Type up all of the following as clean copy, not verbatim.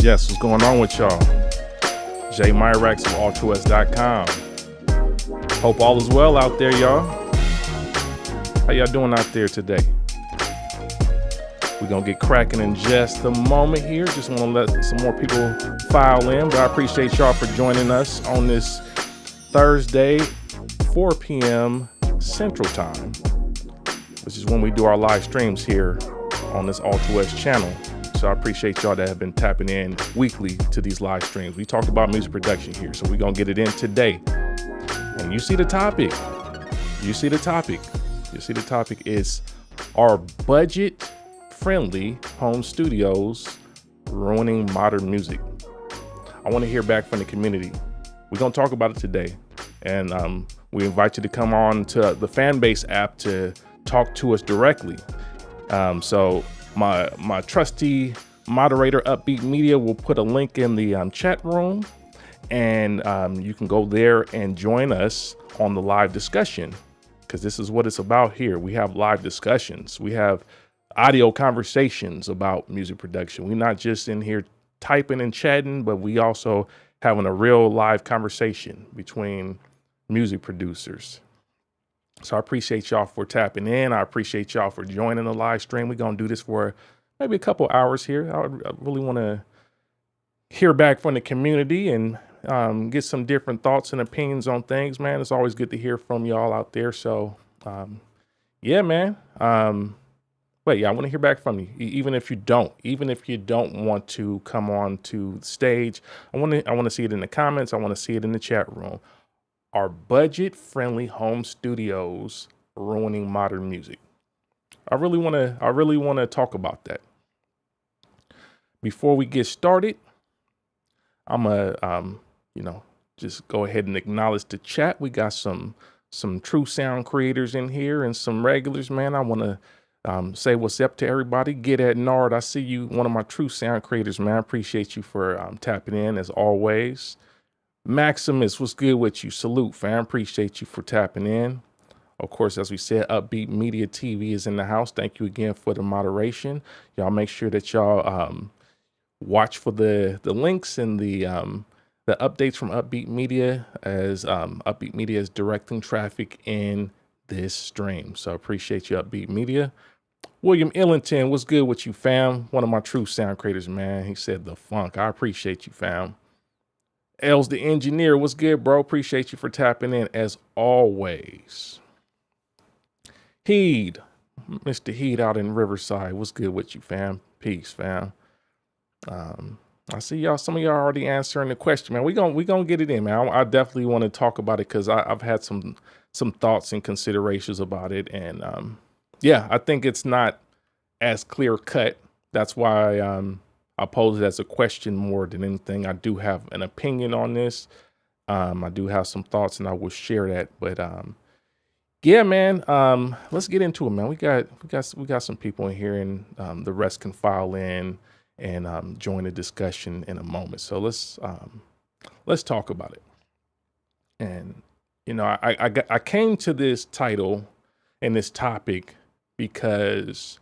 Yes, what's going on with y'all? Jay Myrax of Artistry.com. Hope all is well out there, y'all. How y'all doing out there today? We're going to get cracking in just a moment here. Just want to let some more people file in, but I appreciate y'all for joining us on this Thursday, 4 p.m. Central Time, which is when we do our live streams here on this Alt2S channel. So I appreciate y'all that have been tapping in weekly to these live streams. We talked about music production here, so we're going to get it in today. And you see the topic. The topic is, are budget-friendly home studios ruining modern music? I want to hear back from the community. We're going to talk about it today. And we invite you to come on to the Fanbase app to talk to us directly. So my trusty moderator, Upbeat Media, will put a link in the chat room, and you can go there and join us on the live discussion, because this is what it's about here. We have live discussions. We have audio conversations about music production. We're not just in here typing and chatting, but we also having a real live conversation between music producers. So I appreciate y'all for tapping in. I appreciate y'all for joining the live stream. We're going to do this for maybe a couple hours here. I really want to hear back from the community and get some different thoughts and opinions on things, man. It's always good to hear from y'all out there. So, yeah, man. But yeah, I want to hear back from you. Even if you don't want to come on to the stage, I want to see it in the comments. I want to see it in the chat room. Are budget-friendly home studios ruining modern music? I really want to talk about that. Before we get started, I'm gonna just go ahead and acknowledge the chat. We got some true sound creators in here and some regulars, man. I want to say what's up to everybody. Get at Nard. I see you, one of my true sound creators, man. I appreciate you for tapping in as always. Maximus, what's good with you? Salute, fam. Appreciate you for tapping in. Of course, as we said, Upbeat Media TV is in the house. Thank you again for the moderation. Y'all make sure that y'all watch for the links and the updates from Upbeat Media, as Upbeat Media is directing traffic in this stream. So appreciate you, Upbeat Media. William Illington, what's good with you, fam? One of my true sound creators, man. He said the funk. I appreciate you, fam. Els the engineer, what's good, bro? Appreciate you for tapping in as always. Heed, Mr. Heed out in Riverside, what's good with you, fam? Peace, fam. I see y'all. Some of y'all already answering the question, man. We gonna get it in, man. I definitely want to talk about it because I've had some thoughts and considerations about it, and yeah, I think it's not as clear cut. That's why I pose it as a question more than anything. I do have an opinion on this. I do have some thoughts, and I will share that. But yeah, man, let's get into it, man. We got some people in here, and the rest can file in and join the discussion in a moment. So let's talk about it. And I came to this title and this topic because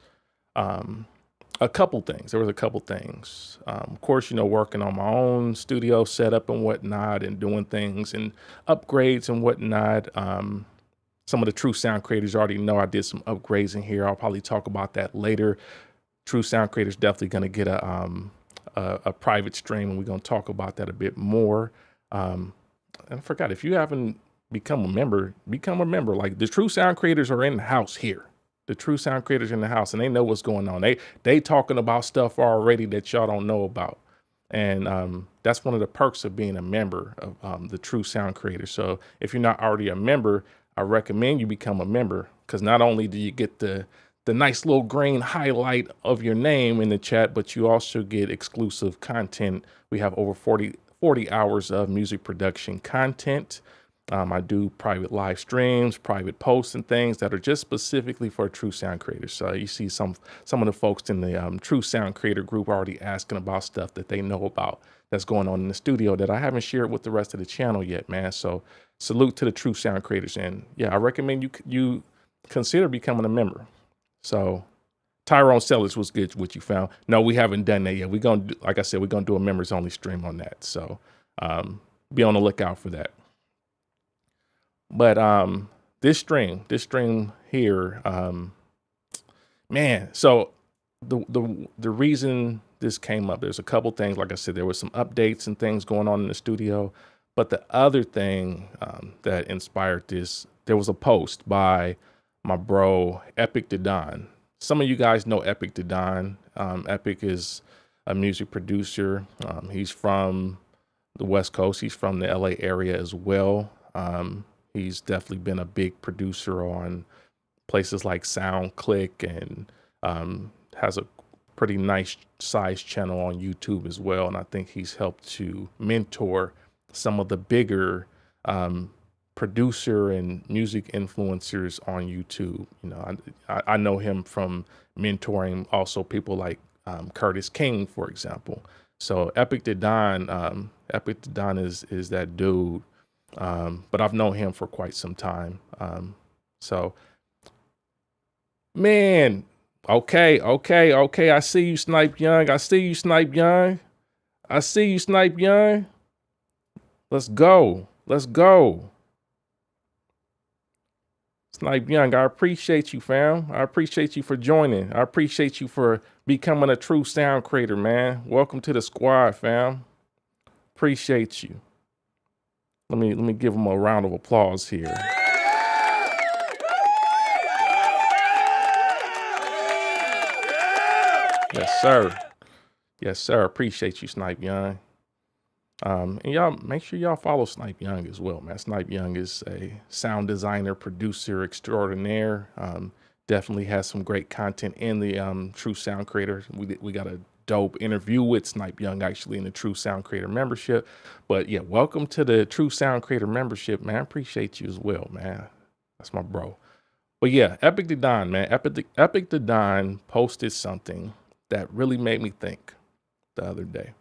a couple things. There was a couple things. Of course, working on my own studio setup and whatnot, and doing things and upgrades and whatnot. Some of the true sound creators already know I did some upgrades in here. I'll probably talk about that later. True sound creators definitely going to get a private stream, and we're going to talk about that a bit more. And I forgot, if you haven't become a member, become a member. Like, the true sound creators are in the house here. The true sound creators in the house, and they know what's going on. They talking about stuff already that y'all don't know about. And that's one of the perks of being a member of the True Sound Creators. So if you're not already a member, I recommend you become a member, because not only do you get the nice little green highlight of your name in the chat, but you also get exclusive content. We have over 40 hours of music production content. I do private live streams, private posts, and things that are just specifically for true sound creators. So you see some of the folks in the true sound creator group already asking about stuff that they know about that's going on in the studio that I haven't shared with the rest of the channel yet, man. So salute to the true sound creators. And yeah, I recommend you consider becoming a member. So Tyrone Sellers was good, what you found. No, we haven't done that yet. We're going to, like I said, we're going to do a members only stream on that. So be on the lookout for that. But this stream here, man, so the reason this came up, there's a couple things. Like I said, there was some updates and things going on in the studio. But the other thing that inspired this, there was a post by my bro, Epic the Don. Some of you guys know Epic the Don. Epic is a music producer. He's from the West Coast. He's from the LA area as well. He's definitely been a big producer on places like SoundClick, and has a pretty nice sized channel on YouTube as well. And I think he's helped to mentor some of the bigger producer and music influencers on YouTube. You know, I know him from mentoring also people like Curtis King, for example. So Epic the Don, is that dude. But I've known him for quite some time. So man, okay. I see you, Snipe Young. Let's go. Snipe Young, I appreciate you, fam. I appreciate you for joining. I appreciate you for becoming a true sound creator, man. Welcome to the squad, fam. Appreciate you. Let me give him a round of applause here. Yes, sir. Appreciate you, Snipe Young. And y'all make sure y'all follow Snipe Young as well, man. Snipe Young is a sound designer, producer extraordinaire. Definitely has some great content in the True Sound Creator. We got a dope interview with Snipe Young actually in the True Sound Creator membership. But yeah, welcome to the True Sound Creator membership, man. I appreciate you as well, man. That's my bro. But yeah, Epic the Don, man. Epic the Don posted something that really made me think the other day.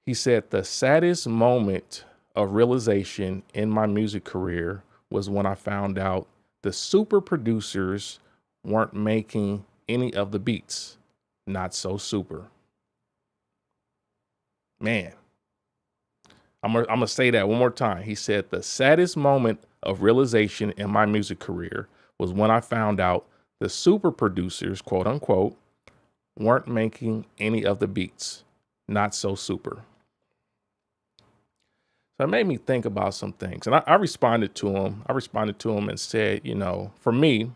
He said, the saddest moment of realization in my music career was when I found out the super producers weren't making any of the beats. Not so super. Man, I'm gonna say that one more time. He said, the saddest moment of realization in my music career was when I found out the super producers, quote unquote, weren't making any of the beats. Not so super. So it made me think about some things, and I responded to him. And said, you know, for me,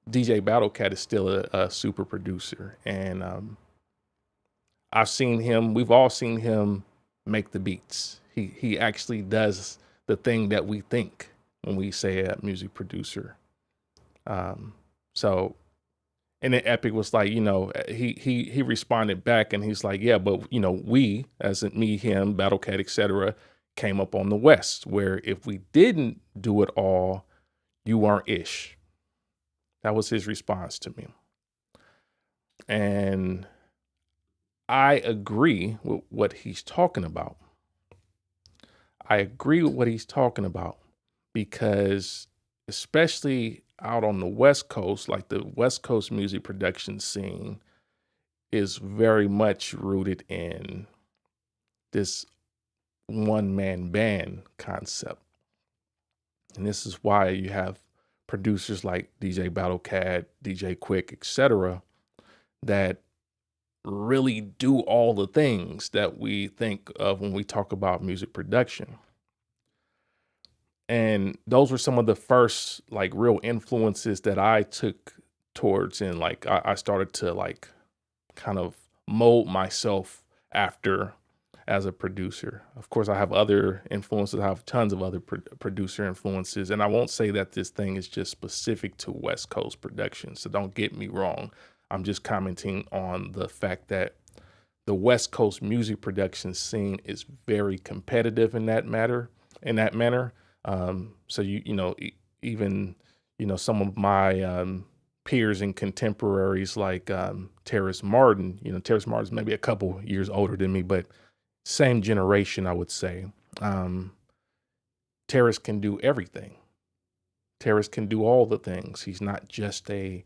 DJ Battlecat is still a super producer, and we've all seen him make the beats. He actually does the thing that we think when we say a music producer. And then Epic was like, you know, he responded back, and he's like, yeah, but you know, we, as in me, him, Battlecat, etc., came up on the West, where if we didn't do it all, you weren't ish. That was his response to me. And I agree with what he's talking about. Because especially out on the West Coast, like the West Coast music production scene is very much rooted in this one-man band concept. And this is why you have producers like DJ Battlecat, DJ Quick, etc., that really do all the things that we think of when we talk about music production. And those were some of the first like real influences that I took towards, and like I started to like kind of mold myself after as a producer. Of course, I have other influences. I have tons of other producer influences. And I won't say that this thing is just specific to West Coast production. So don't get me wrong. I'm just commenting on the fact that the West Coast music production scene is very competitive in that manner. So even some of my peers and contemporaries like Terrace Martin. Terrace Martin's maybe a couple years older than me, but same generation, I would say. Terrace can do everything. Terrace can do all the things. He's not just a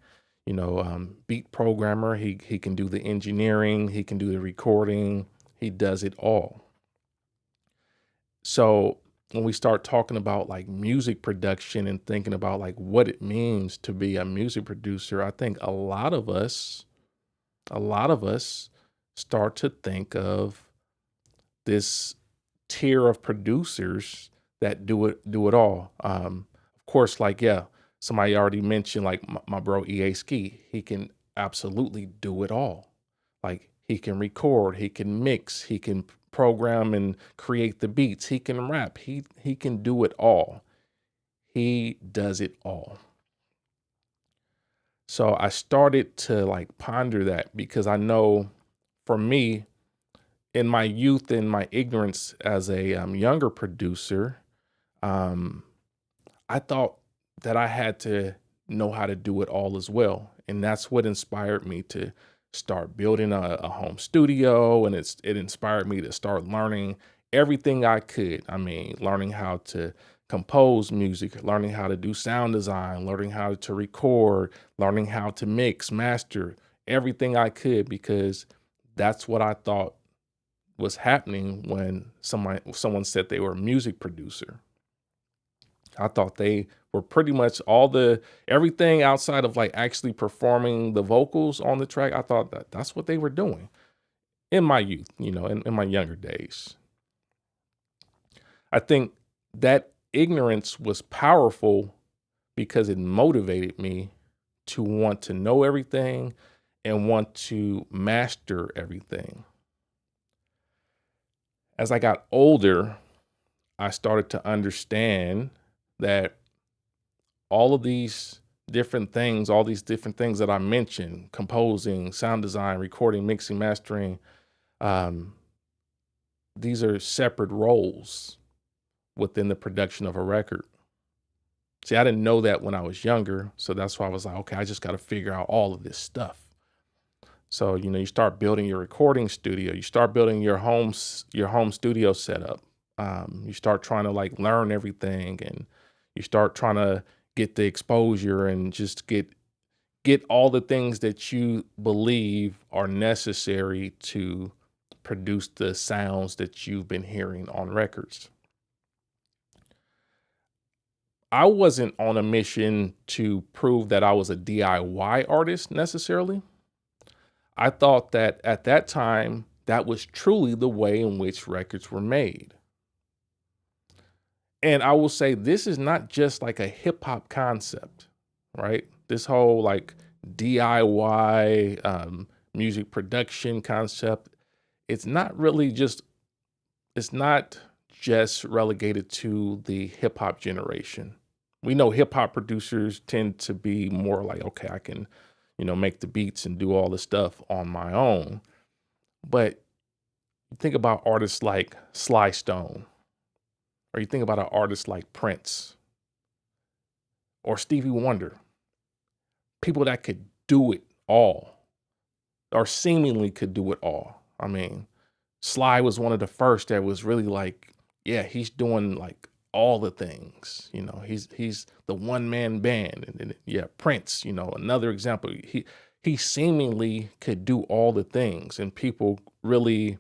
beat programmer. He can do the engineering. He can do the recording. He does it all. So when we start talking about like music production and thinking about like what it means to be a music producer, I think a lot of us start to think of this tier of producers that do it all. Of course, like, yeah, somebody already mentioned like my bro EA Ski. He can absolutely do it all. Like he can record, he can mix, he can program and create the beats, he can rap, he can do it all. He does it all. So I started to like ponder that, because I know for me, in my youth and my ignorance as a younger producer, I thought that I had to know how to do it all as well. And that's what inspired me to start building a home studio. And it inspired me to start learning everything I could. I mean, learning how to compose music, learning how to do sound design, learning how to record, learning how to mix, master, everything I could, because that's what I thought was happening when someone said they were a music producer. I thought they were pretty much everything outside of like actually performing the vocals on the track. I thought that's what they were doing in my youth, in my younger days. I think that ignorance was powerful because it motivated me to want to know everything and want to master everything. As I got older, I started to understand that all these different things that I mentioned, composing, sound design, recording, mixing, mastering, these are separate roles within the production of a record. See, I didn't know that when I was younger. So that's why I was like, okay, I just got to figure out all of this stuff. So, you start building your recording studio, you start building your home studio setup. You start trying to like learn everything, and you start trying to get the exposure and just get all the things that you believe are necessary to produce the sounds that you've been hearing on records. I wasn't on a mission to prove that I was a DIY artist necessarily. I thought that at that time, that was truly the way in which records were made. And I will say this is not just like a hip hop concept, right? This whole like DIY music production concept, it's not just relegated to the hip hop generation. We know hip hop producers tend to be more like, okay, I can, make the beats and do all the stuff on my own. But think about artists like Sly Stone, or you think about an artist like Prince or Stevie Wonder, people that could do it all, or seemingly could do it all. I mean, Sly was one of the first that was really like, yeah, he's doing like all the things, he's the one man band. And then, yeah, Prince, another example, he seemingly could do all the things, and people really,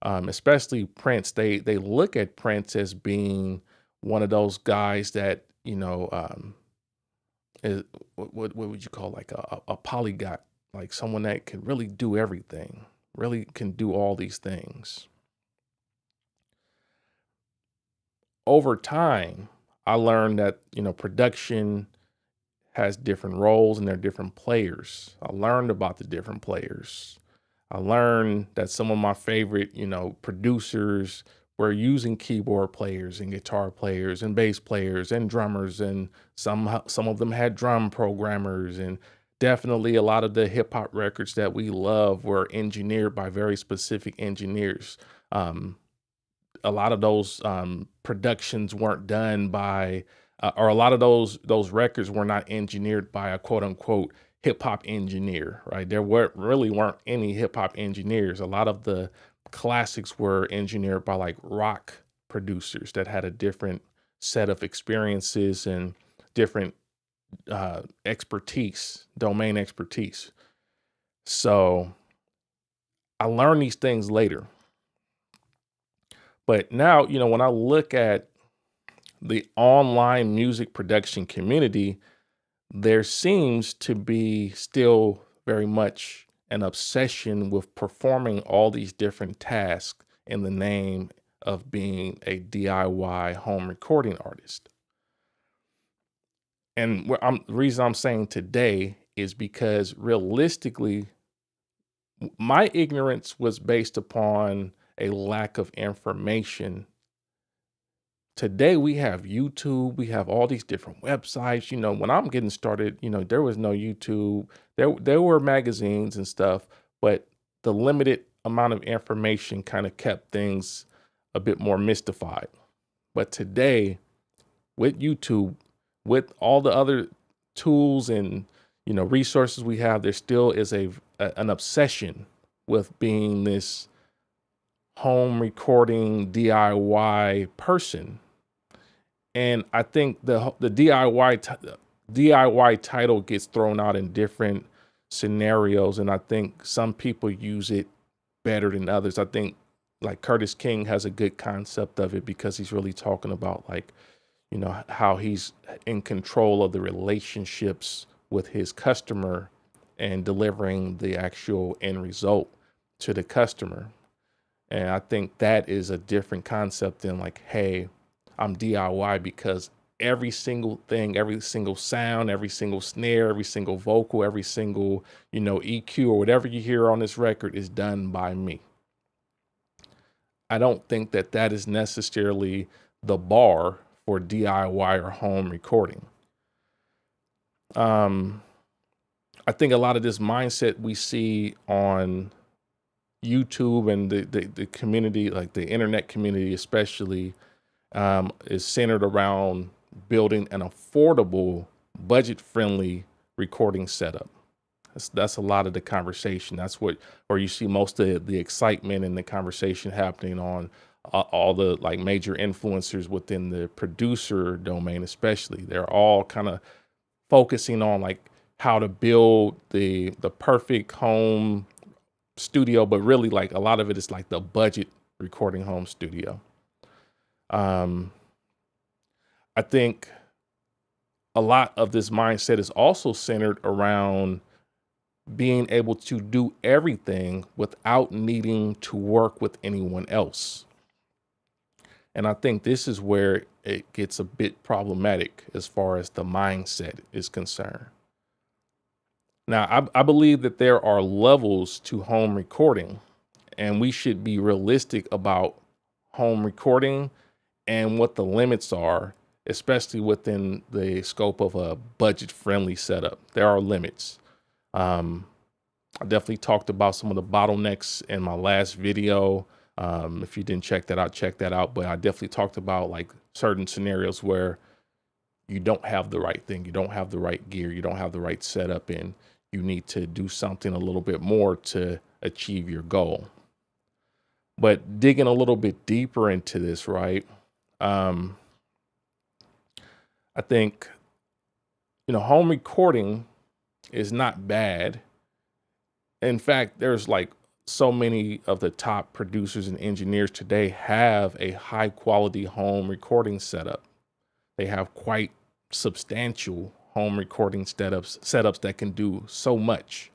especially Prince, they look at Prince as being one of those guys that, is, what would you call, like a polyglot, like someone that can really do everything, really can do all these things. Over time, I learned that, production has different roles and they're different players. I learned about the different players. I learned that some of my favorite, producers were using keyboard players and guitar players and bass players and drummers, and some of them had drum programmers, and definitely a lot of the hip hop records that we love were engineered by very specific engineers. Um, a lot of those productions weren't done by, or a lot of those records were not engineered by a quote unquote hip hop engineer, right? There weren't any hip hop engineers. A lot of the classics were engineered by like rock producers that had a different set of experiences and different expertise, domain expertise. So I learned these things later. But now, when I look at the online music production community, there seems to be still very much an obsession with performing all these different tasks in the name of being a DIY home recording artist. And the reason I'm saying today is because realistically, my ignorance was based upon a lack of information. Today we have YouTube, we have all these different websites. When I'm getting started, there was no YouTube. There were magazines and stuff, but the limited amount of information kind of kept things a bit more mystified. But today, with YouTube, with all the other tools and resources we have, there still is an obsession with being this home recording DIY person. And I think the DIY title gets thrown out in different scenarios, and I think some people use it better than others. I think like Curtis King has a good concept of it because he's really talking about like, how he's in control of the relationships with his customer and delivering the actual end result to the customer. And I think that is a different concept than like, hey, I'm DIY because every single thing, every single sound, every single snare, every single vocal, every single, EQ or whatever you hear on this record is done by me. I don't think that that is necessarily the bar for DIY or home recording. I think a lot of this mindset we see on YouTube and the community, like the internet community especially, is centered around building an affordable, budget-friendly recording setup. That's a lot of the conversation. That's where you see most of the excitement and the conversation happening on all the like major influencers within the producer domain, especially. They're all kind of focusing on like how to build the perfect home studio, but really like a lot of it is like the budget recording home studio. I think a lot of this mindset is also centered around being able to do everything without needing to work with anyone else. And I think this is where it gets a bit problematic as far as the mindset is concerned. Now, I believe that there are levels to home recording, and we should be realistic about home recording and what the limits are, especially within the scope of a budget-friendly setup. There are limits. I definitely talked about some of the bottlenecks in my last video. If you didn't check that out. But I definitely talked about like certain scenarios where you don't have the right thing, you don't have the right gear, you don't have the right setup, and you need to do something a little bit more to achieve your goal. But digging a little bit deeper into this, right? I think, home recording is not bad. In fact, there's like so many of the top producers and engineers today have a high quality home recording setup. They have quite substantial home recording setups that can do so much.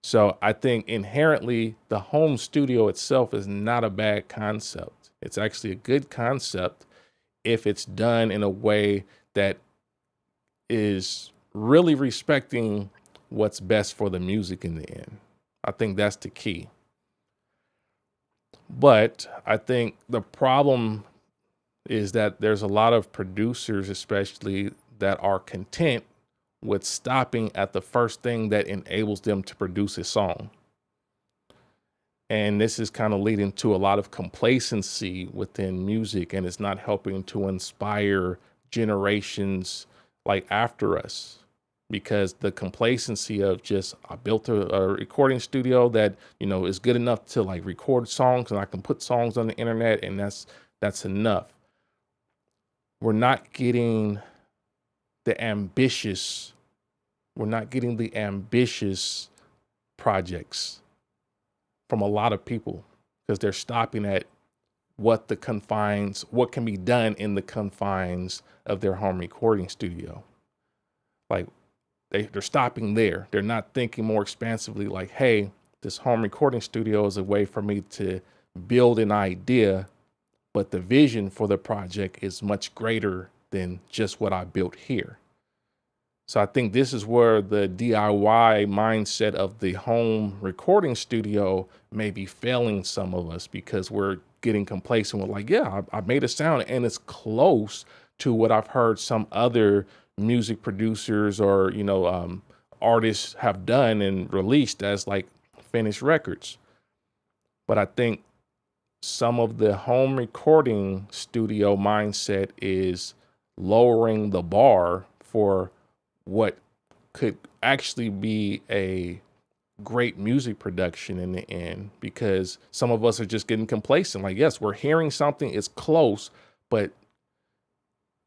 So I think inherently the home studio itself is not a bad concept. It's actually a good concept if it's done in a way that is really respecting what's best for the music in the end. I think that's the key. But I think the problem is that there's a lot of producers, especially, that are content with stopping at the first thing that enables them to produce a song. And this is kind of leading to a lot of complacency within music, and it's not helping to inspire generations like after us, because the complacency of just, I built a recording studio that, is good enough to like record songs, and I can put songs on the internet, and that's enough. We're not getting the ambitious projects from a lot of people, because they're stopping at what can be done in the confines of their home recording studio. Like they're stopping there. They're not thinking more expansively, like, hey, this home recording studio is a way for me to build an idea, but the vision for the project is much greater than just what I built here. So I think this is where the DIY mindset of the home recording studio may be failing some of us, because we're getting complacent with like, yeah, I made a sound and it's close to what I've heard some other music producers or, artists have done and released as like finished records. But I think some of the home recording studio mindset is lowering the bar for what could actually be a great music production in the end, because some of us are just getting complacent. Like, yes, we're hearing something, it's close, but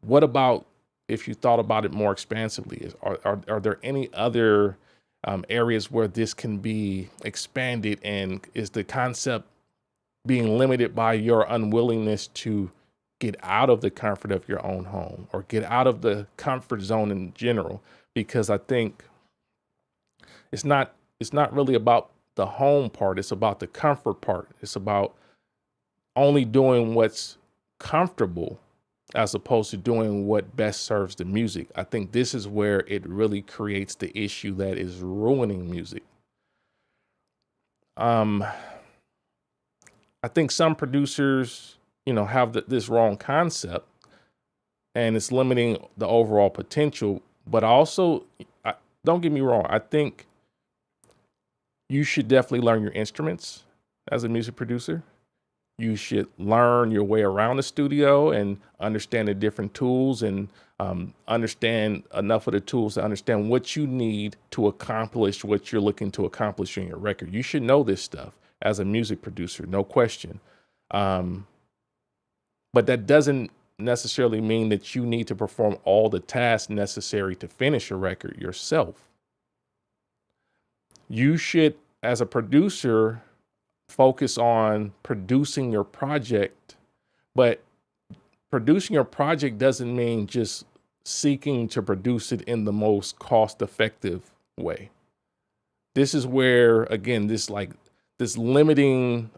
what about if you thought about it more expansively? Are there any other areas where this can be expanded, and is the concept being limited by your unwillingness to get out of the comfort of your own home or get out of the comfort zone in general? Because I think it's not really about the home part. It's about the comfort part. It's about only doing what's comfortable as opposed to doing what best serves the music. I think this is where it really creates the issue that is ruining music. I think some producers, have this wrong concept, and it's limiting the overall potential. But also, don't get me wrong, I think you should definitely learn your instruments as a music producer. You should learn your way around the studio and understand the different tools, and understand enough of the tools to understand what you need to accomplish what you're looking to accomplish in your record. You should know this stuff as a music producer, no question. But that doesn't necessarily mean that you need to perform all the tasks necessary to finish a record yourself. You should, as a producer, focus on producing your project, but producing your project doesn't mean just seeking to produce it in the most cost-effective way. This is where, again, this limiting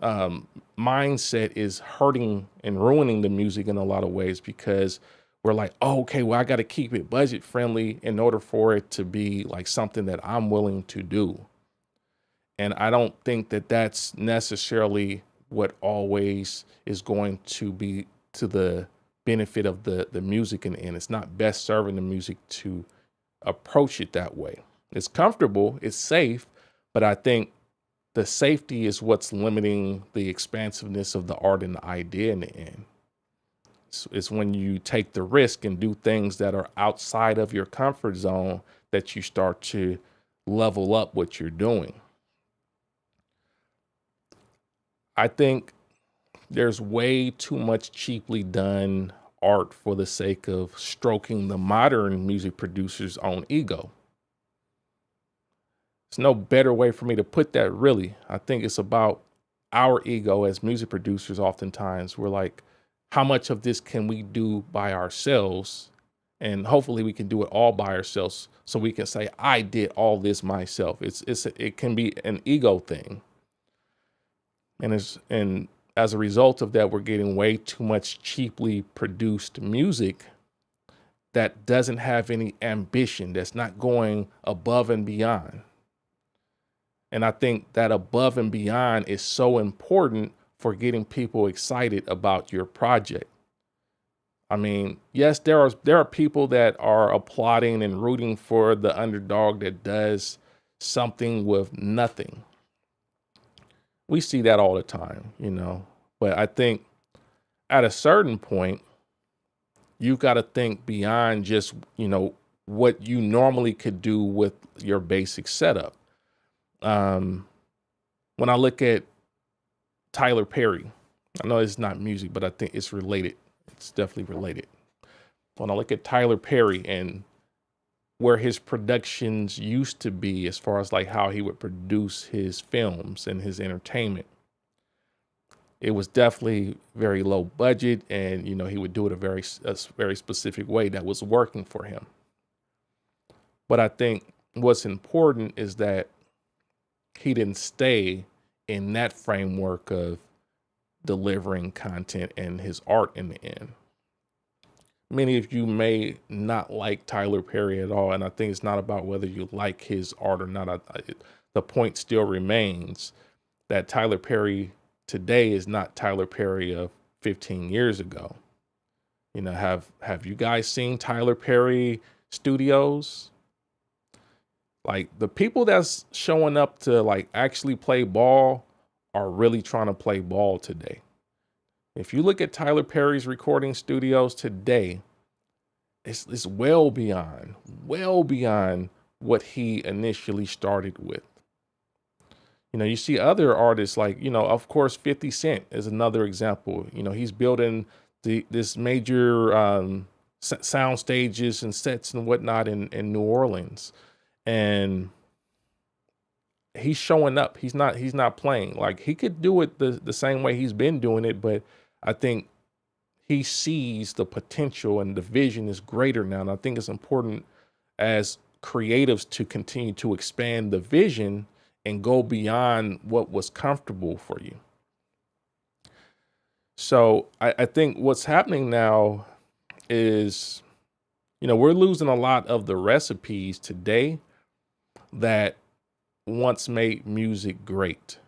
mindset is hurting and ruining the music in a lot of ways, because we're like, oh, okay, well, I got to keep it budget friendly in order for it to be like something that I'm willing to do. And I don't think that that's necessarily what always is going to be to the benefit of the music in the end. It's not best serving the music to approach it that way. It's comfortable, it's safe, but I think the safety is what's limiting the expansiveness of the art and the idea in the end. It's when you take the risk and do things that are outside of your comfort zone that you start to level up what you're doing. I think there's way too much cheaply done art for the sake of stroking the modern music producer's own ego. There's no better way for me to put that, really. I think it's about our ego as music producers. Oftentimes we're like, how much of this can we do by ourselves And hopefully we can do it all by ourselves, so we can say, I did all this myself. It can be an ego thing. And as a result of that, we're getting way too much cheaply produced music that doesn't have any ambition, that's not going above and beyond. And I think that above and beyond is so important for getting people excited about your project. I mean, yes, there are people that are applauding and rooting for the underdog that does something with nothing. We see that all the time, But I think at a certain point, you've got to think beyond just, what you normally could do with your basic setup. When I look at Tyler Perry, I know it's not music, but I think it's related. It's definitely related. When I look at Tyler Perry and where his productions used to be, as far as like how he would produce his films and his entertainment, it was definitely very low budget, and he would do it a very specific way that was working for him. But I think what's important is that he didn't stay in that framework of delivering content and his art in the end. Many of you may not like Tyler Perry at all, and I think it's not about whether you like his art or not. The point still remains that Tyler Perry today is not Tyler Perry of 15 years ago. Have you guys seen Tyler Perry studios? Like, the people that's showing up to like actually play ball are really trying to play ball today. If you look at Tyler Perry's recording studios today, it's well beyond what he initially started with. You see other artists like, of course, 50 Cent is another example. He's building this major sound stages and sets and whatnot in New Orleans. And he's showing up. He's not playing. Like, he could do it the same way he's been doing it, but I think he sees the potential and the vision is greater now. And I think it's important as creatives to continue to expand the vision and go beyond what was comfortable for you. So I think what's happening now is, we're losing a lot of the recipes today that once made music great.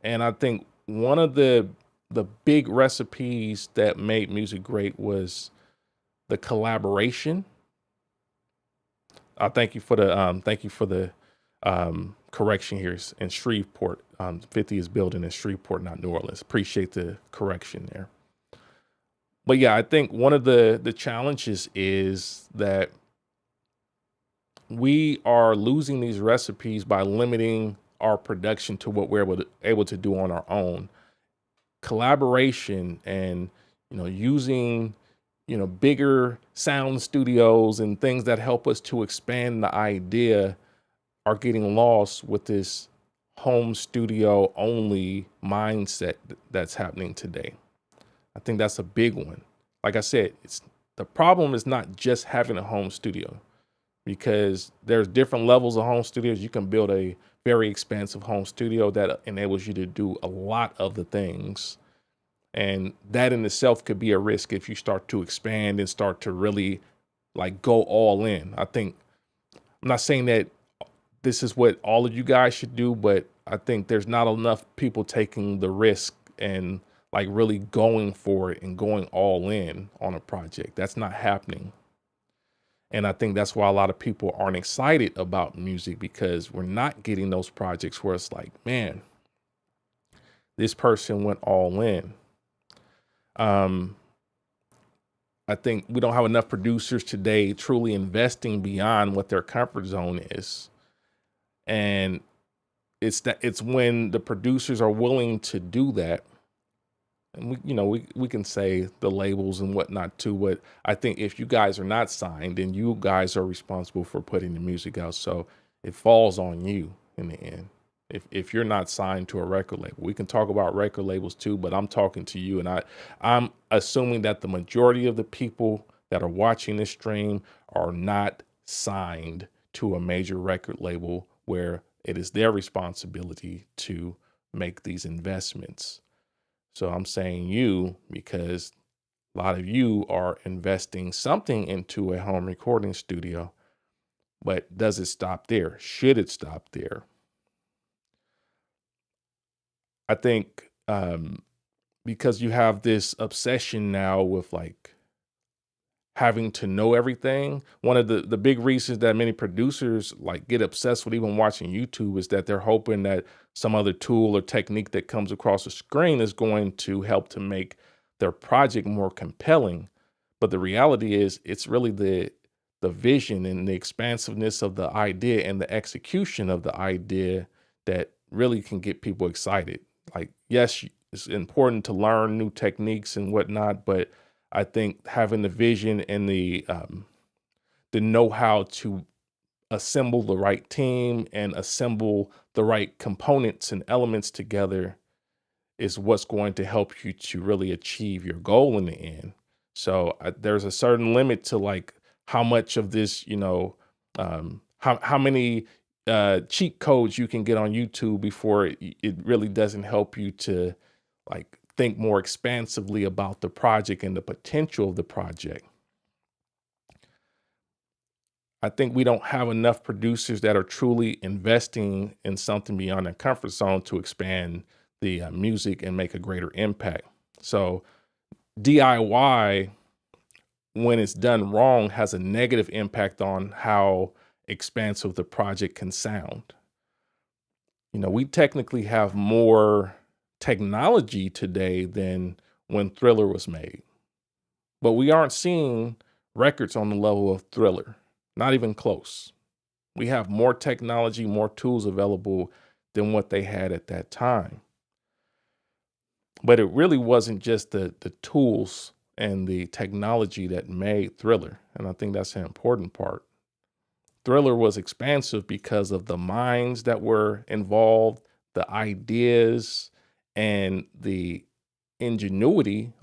And I think one of the big recipes that made music great was the collaboration. Thank you for the correction here. In Shreveport, 50 is building in Shreveport, not New Orleans. Appreciate the correction there. But yeah, I think one of the challenges is that we are losing these recipes by limiting our production to what we're able to do on our own. Collaboration and using bigger sound studios and things that help us to expand the idea are getting lost with this home studio only mindset that's happening today. I think that's a big one. Like I said, the problem is not just having a home studio, because there's different levels of home studios. You can build a very expansive home studio that enables you to do a lot of the things. And that in itself could be a risk if you start to expand and start to really like go all in. I'm not saying that this is what all of you guys should do, but I think there's not enough people taking the risk and like really going for it and going all in on a project. That's not happening. And I think that's why a lot of people aren't excited about music, because we're not getting those projects where it's like, man, this person went all in. I think we don't have enough producers today truly investing beyond what their comfort zone is. And it's when the producers are willing to do that. And we can say the labels and whatnot too, but I think if you guys are not signed, then you guys are responsible for putting the music out. So it falls on you in the end. If you're not signed to a record label, we can talk about record labels too, but I'm talking to you, and I'm assuming that the majority of the people that are watching this stream are not signed to a major record label where it is their responsibility to make these investments. So I'm saying you because a lot of you are investing something into a home recording studio, but does it stop there? Should it stop there? I think because you have this obsession now with like having to know everything. One of the big reasons that many producers like get obsessed with even watching YouTube is that they're hoping that some other tool or technique that comes across the screen is going to help to make their project more compelling. But the reality is it's really the vision and the expansiveness of the idea and the execution of the idea that really can get people excited. Like, yes, it's important to learn new techniques and whatnot, but I think having the vision and the know-how to assemble the right team and assemble the right components and elements together is what's going to help you to really achieve your goal in the end. So there's a certain limit to like how much of this, how many cheat codes you can get on YouTube before it really doesn't help you to like think more expansively about the project and the potential of the project. I think we don't have enough producers that are truly investing in something beyond their comfort zone to expand the music and make a greater impact. So DIY, when it's done wrong, has a negative impact on how expansive the project can sound. We technically have more technology today than when Thriller was made, but we aren't seeing records on the level of Thriller, not even close. We have more technology, more tools available than what they had at that time. But it really wasn't just the tools and the technology that made Thriller. And I think that's an important part. Thriller was expansive because of the minds that were involved, the ideas, and the ingenuity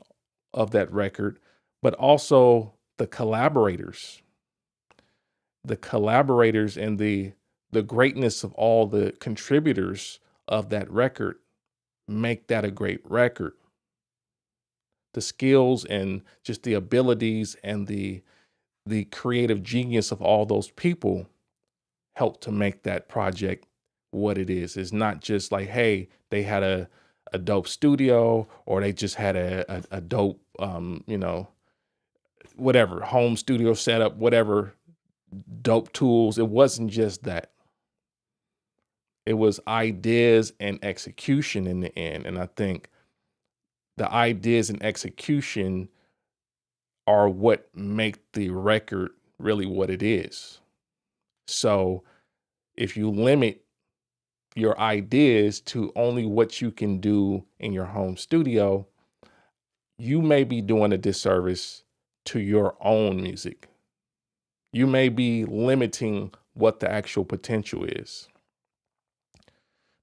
of that record, but also the collaborators and the greatness of all the contributors of that record make that a great record. The skills and just the abilities and the creative genius of all those people help to make that project what it is. It's not just like, hey, they had a dope studio or they just had a dope, whatever, home studio setup, whatever, dope tools. It wasn't just that. It was ideas and execution in the end. And I think the ideas and execution are what make the record really what it is. So if you limit your ideas to only what you can do in your home studio, you may be doing a disservice to your own music. You may be limiting what the actual potential is.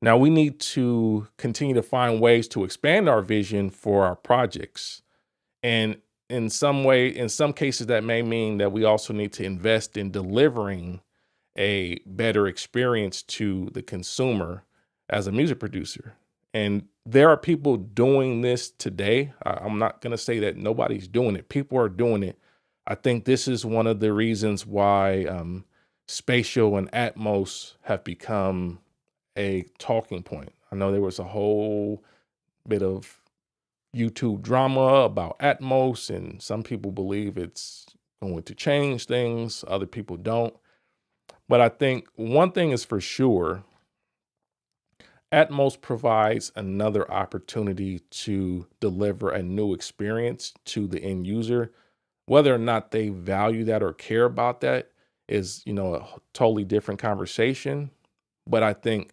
Now, we need to continue to find ways to expand our vision for our projects. And in some cases, that may mean that we also need to invest in delivering a better experience to the consumer as a music producer. And there are people doing this today. I'm not going to say that nobody's doing it. People are doing it. I think this is one of the reasons why spatial and Atmos have become a talking point. I know there was a whole bit of YouTube drama about Atmos, and some people believe it's going to change things. Other people don't. But I think one thing is for sure, Atmos provides another opportunity to deliver a new experience to the end user. Whether or not they value that or care about that is, a totally different conversation. But I think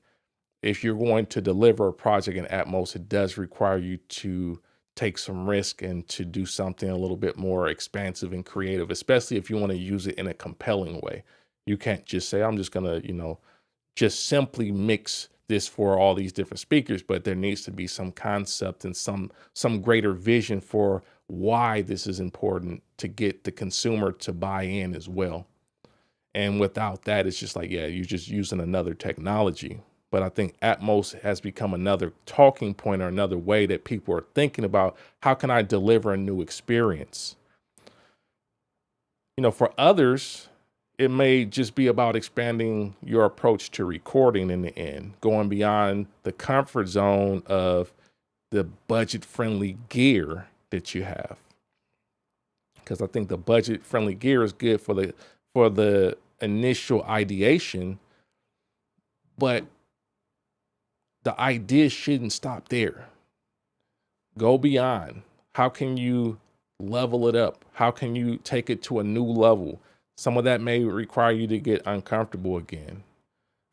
if you're going to deliver a project in Atmos, it does require you to take some risk and to do something a little bit more expansive and creative, especially if you want to use it in a compelling way. You can't just say, I'm just going to, just simply mix this for all these different speakers, but there needs to be some concept and some greater vision for why this is important to get the consumer to buy in as well. And without that, it's just like, yeah, you're just using another technology. But I think Atmos has become another talking point or another way that people are thinking about, how can I deliver a new experience? For others, it may just be about expanding your approach to recording in the end, going beyond the comfort zone of the budget-friendly gear that you have. Because I think the budget-friendly gear is good for the initial ideation, but the idea shouldn't stop there. Go beyond. How can you level it up? How can you take it to a new level? Some of that may require you to get uncomfortable again.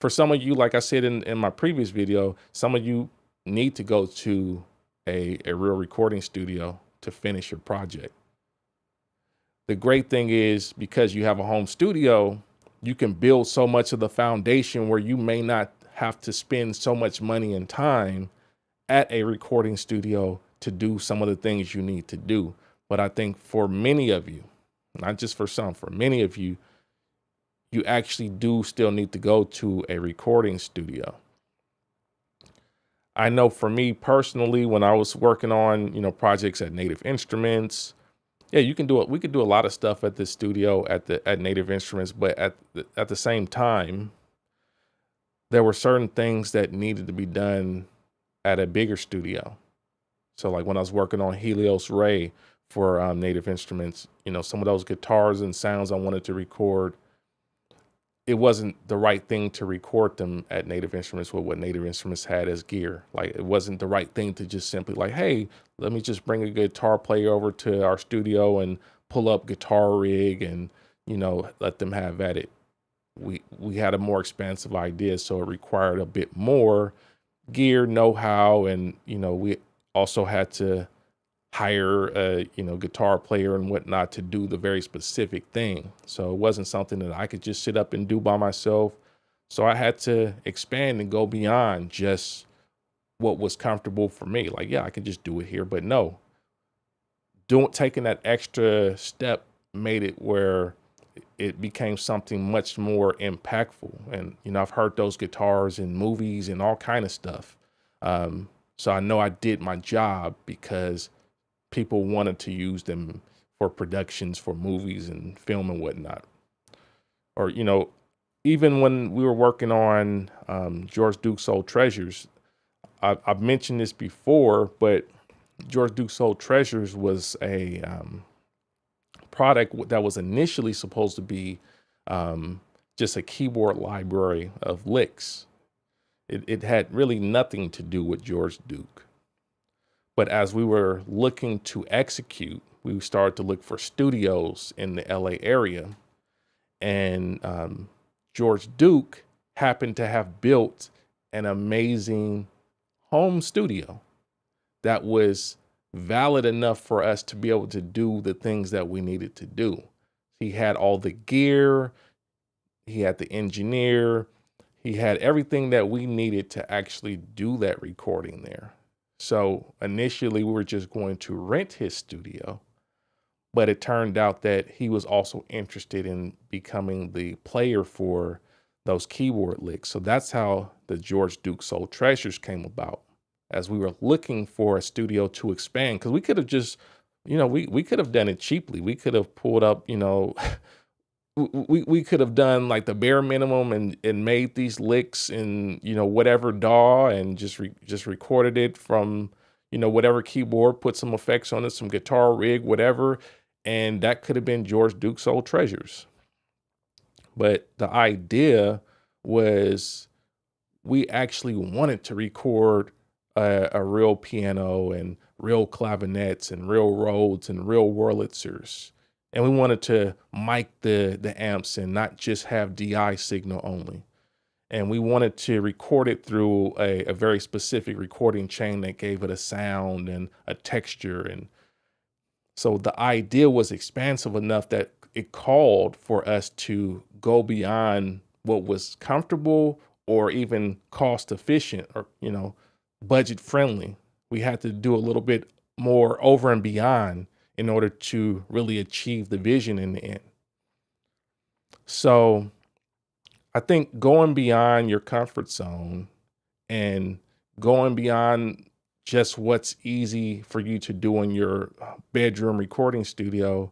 For some of you, like I said in my previous video, some of you need to go to a real recording studio to finish your project. The great thing is, because you have a home studio, you can build so much of the foundation where you may not have to spend so much money and time at a recording studio to do some of the things you need to do. But I think for many of you, not just for some, for many of you, you actually do still need to go to a recording studio. I know for me personally, when I was working on, projects at Native Instruments, yeah, you can do it. We could do a lot of stuff at the studio at Native Instruments, but at the same time, there were certain things that needed to be done at a bigger studio. So like when I was working on Helios Ray for Native Instruments, some of those guitars and sounds I wanted to record, it wasn't the right thing to record them at Native Instruments with what Native Instruments had as gear. Like, it wasn't the right thing to just simply like, hey, let me just bring a guitar player over to our studio and pull up Guitar Rig and, let them have at it. We had a more expansive idea, so it required a bit more gear, know-how, and, we also had to hire a guitar player and whatnot to do the very specific thing. So it wasn't something that I could just sit up and do by myself. So I had to expand and go beyond just what was comfortable for me. Like, yeah, I could just do it here, but no, taking that extra step made it where it became something much more impactful. And I've heard those guitars in movies and all kind of stuff. So I know I did my job because people wanted to use them for productions, for movies and film and whatnot. Or, even when we were working on George Duke's Old Treasures, I've mentioned this before, but George Duke's Old Treasures was a product that was initially supposed to be just a keyboard library of licks. It had really nothing to do with George Duke. But as we were looking to execute, we started to look for studios in the LA area. And George Duke happened to have built an amazing home studio that was valid enough for us to be able to do the things that we needed to do. He had all the gear, he had the engineer, he had everything that we needed to actually do that recording there. So initially we were just going to rent his studio, but it turned out that he was also interested in becoming the player for those keyboard licks. So that's how the George Duke's Old Treasures came about, as we were looking for a studio to expand. Because we could have just, we could have done it cheaply. We could have pulled up, we could have done like the bare minimum and made these licks in, whatever DAW and just recorded it from, whatever keyboard, put some effects on it, some Guitar Rig, whatever. And that could have been George Duke's Old Treasures. But the idea was we actually wanted to record a real piano and real clavinets and real Rhodes and real Wurlitzers. And we wanted to mic the amps and not just have DI signal only. And we wanted to record it through a very specific recording chain that gave it a sound and a texture. And so the idea was expansive enough that it called for us to go beyond what was comfortable or even cost efficient or, budget friendly. We had to do a little bit more over and beyond in order to really achieve the vision in the end. So I think going beyond your comfort zone and going beyond just what's easy for you to do in your bedroom recording studio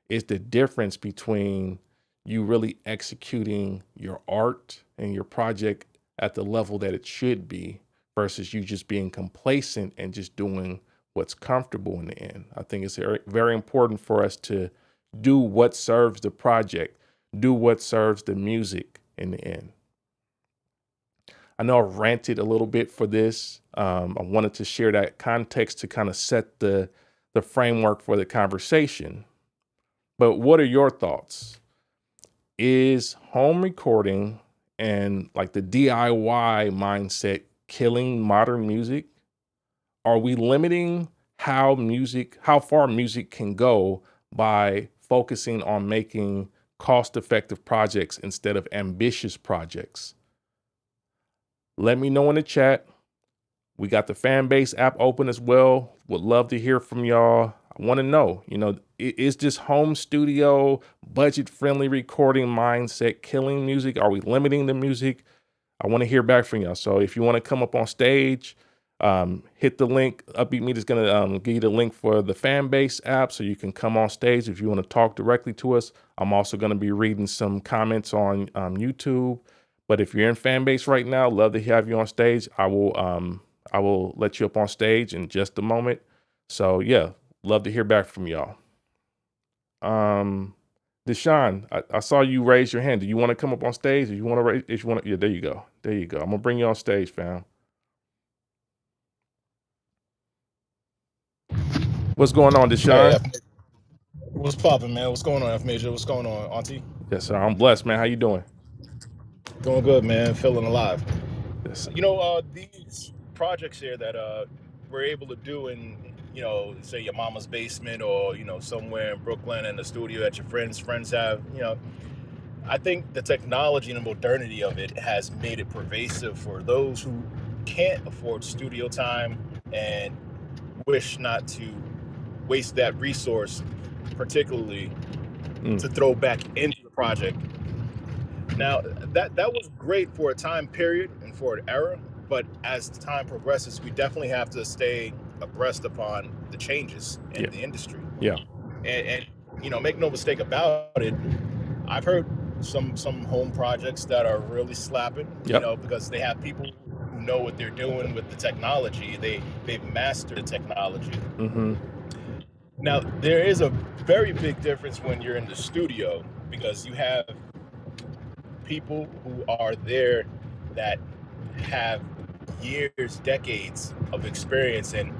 is the difference between you really executing your art and your project at the level that it should be versus you just being complacent and just doing what's comfortable in the end. I think it's very, very important for us to do what serves the project, do what serves the music in the end. I know I ranted a little bit for this. I wanted to share that context to kind of set the framework for the conversation. But what are your thoughts? Is home recording and like the DIY mindset killing modern music? Are we limiting how far music can go by focusing on making cost-effective projects instead of ambitious projects? Let me know in the chat. We got the Fanbase app open as well. Would love to hear from y'all. I want to know, is this home studio, budget-friendly recording mindset killing music? Are we limiting the music? I want to hear back from y'all. So if you want to come up on stage, hit the link. Upbeat Media is going to give you the link for the Fanbase app so you can come on stage if you want to talk directly to us. I'm also going to be reading some comments on YouTube. But if you're in Fanbase right now, love to have you on stage. I will let you up on stage in just a moment. So yeah, love to hear back from y'all. Deshaun, I saw you raise your hand. Do you want to come up on stage? If you want to raise, yeah, there you go. There you go. I'm gonna bring you on stage, fam. What's going on, Deshaun? Hey, what's poppin', man? What's going on, F Major? What's going on, Auntie? Yes, sir. I'm blessed, man. How you doing? Doing good, man. Feeling alive. Yes, sir. These projects here that we're able to do in, say your mama's basement or somewhere in Brooklyn in the studio that your friends have. I think the technology and the modernity of it has made it pervasive for those who can't afford studio time and wish not to waste that resource, particularly to throw back into the project. Now, that was great for a time period and for an era, but as time progresses, we definitely have to stay abreast upon the changes in the industry. Yeah. And make no mistake about it, I've heard some home projects that are really slapping, because they have people who know what they're doing with the technology. They've mastered the technology. Mm-hmm. Now, there is a very big difference when you're in the studio because you have people who are there that have years, decades of experience, and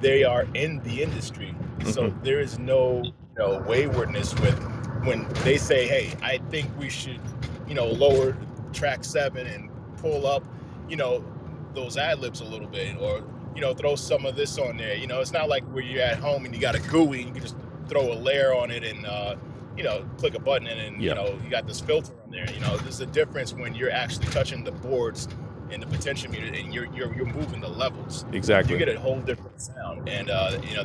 they are in the industry. So there is no waywardness with when they say, hey, I think we should, lower track 7 and pull up, those ad libs a little bit, or throw some of this on there. It's not like where you're at home and you got a GUI, you can just throw a layer on it and click a button and you got this filter on there. There's a difference when you're actually touching the boards and the potentiometer and you're moving the levels. Exactly. You get a whole different sound, and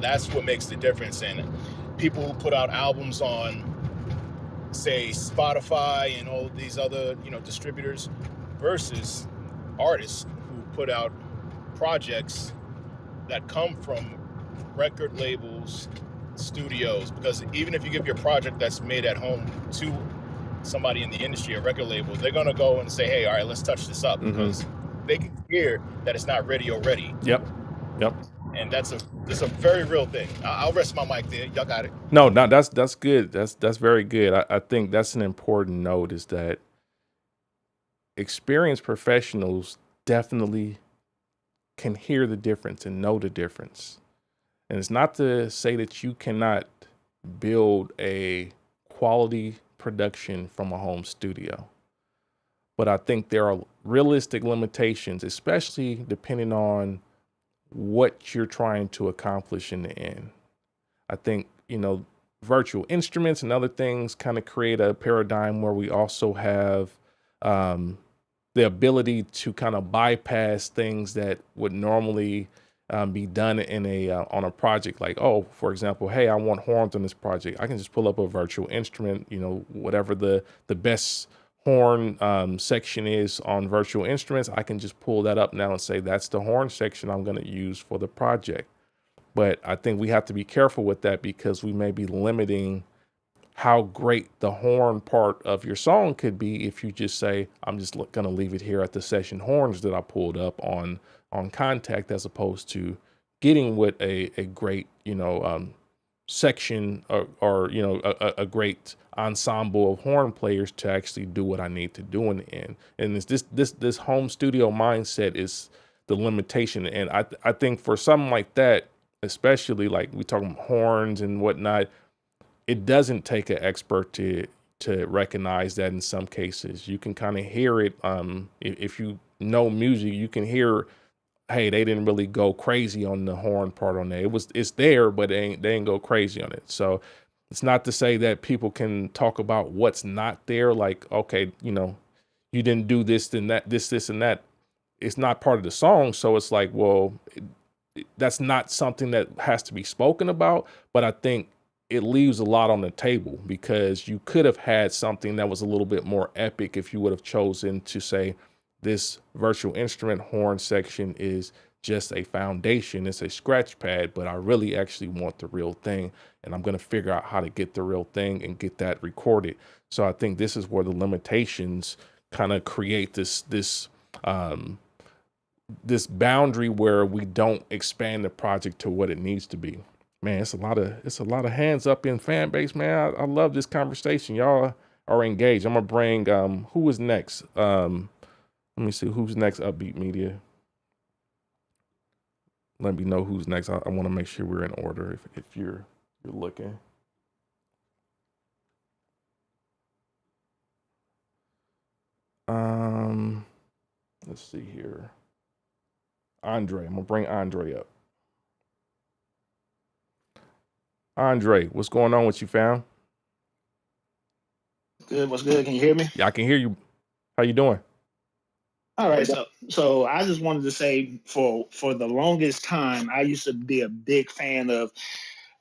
that's what makes the difference. And people who put out albums on, say, Spotify and all of these other distributors versus artists who put out projects that come from record labels, studios, because even if you give your project that's made at home to somebody in the industry, a record label, they're gonna go and say, hey, all right, let's touch this up, because they can hear that it's not radio ready. Yep. And that's a very real thing. I'll rest my mic there. Y'all got it. No, that's good. That's very good. I think that's an important note, is that experienced professionals definitely can hear the difference and know the difference. And it's not to say that you cannot build a quality production from a home studio, but I think there are realistic limitations, especially depending on what you're trying to accomplish in the end. I think, virtual instruments and other things kind of create a paradigm where we also have the ability to kind of bypass things that would normally be done in a on a project. Like, oh, for example, hey, I want horns on this project. I can just pull up a virtual instrument, whatever the best horn section is on virtual instruments. I can just pull that up now and say that's the horn section I'm going to use for the project. But I think we have to be careful with that because we may be limiting how great the horn part of your song could be if you just say, I'm just going to leave it here at the session horns that I pulled up on Contact, as opposed to getting with a great, section or a great ensemble of horn players to actually do what I need to do in the end. And it's this home studio mindset is the limitation. And I think for something like that, especially like we talking horns and whatnot, it doesn't take an expert to recognize that. In some cases you can kind of hear it. If you know music, you can hear, hey, they didn't really go crazy on the horn part on there. It's there, but they ain't go crazy on it. So it's not to say that people can talk about what's not there, like, okay, you didn't do this, then that, this and that. It's not part of the song, so it's like, well, that's not something that has to be spoken about. But I think it leaves a lot on the table, because you could have had something that was a little bit more epic if you would have chosen to say, this virtual instrument horn section is just a foundation, it's a scratch pad, but I really actually want the real thing, and I'm going to figure out how to get the real thing and get that recorded. So I think this is where the limitations kind of create this boundary where we don't expand the project to what it needs to be. Man, it's a lot of hands up in fan base, man. I love this conversation. Y'all are engaged. I'm gonna bring who is next? Let me see who's next. Upbeat Media. Let me know who's next. I want to make sure we're in order. If you're looking. Let's see here. Andre. I'm gonna bring Andre up. Andre, what's going on with you, fam? Good. What's good? Can you hear me? Yeah, I can hear you. How you doing? All right. So I just wanted to say for the longest time, I used to be a big fan of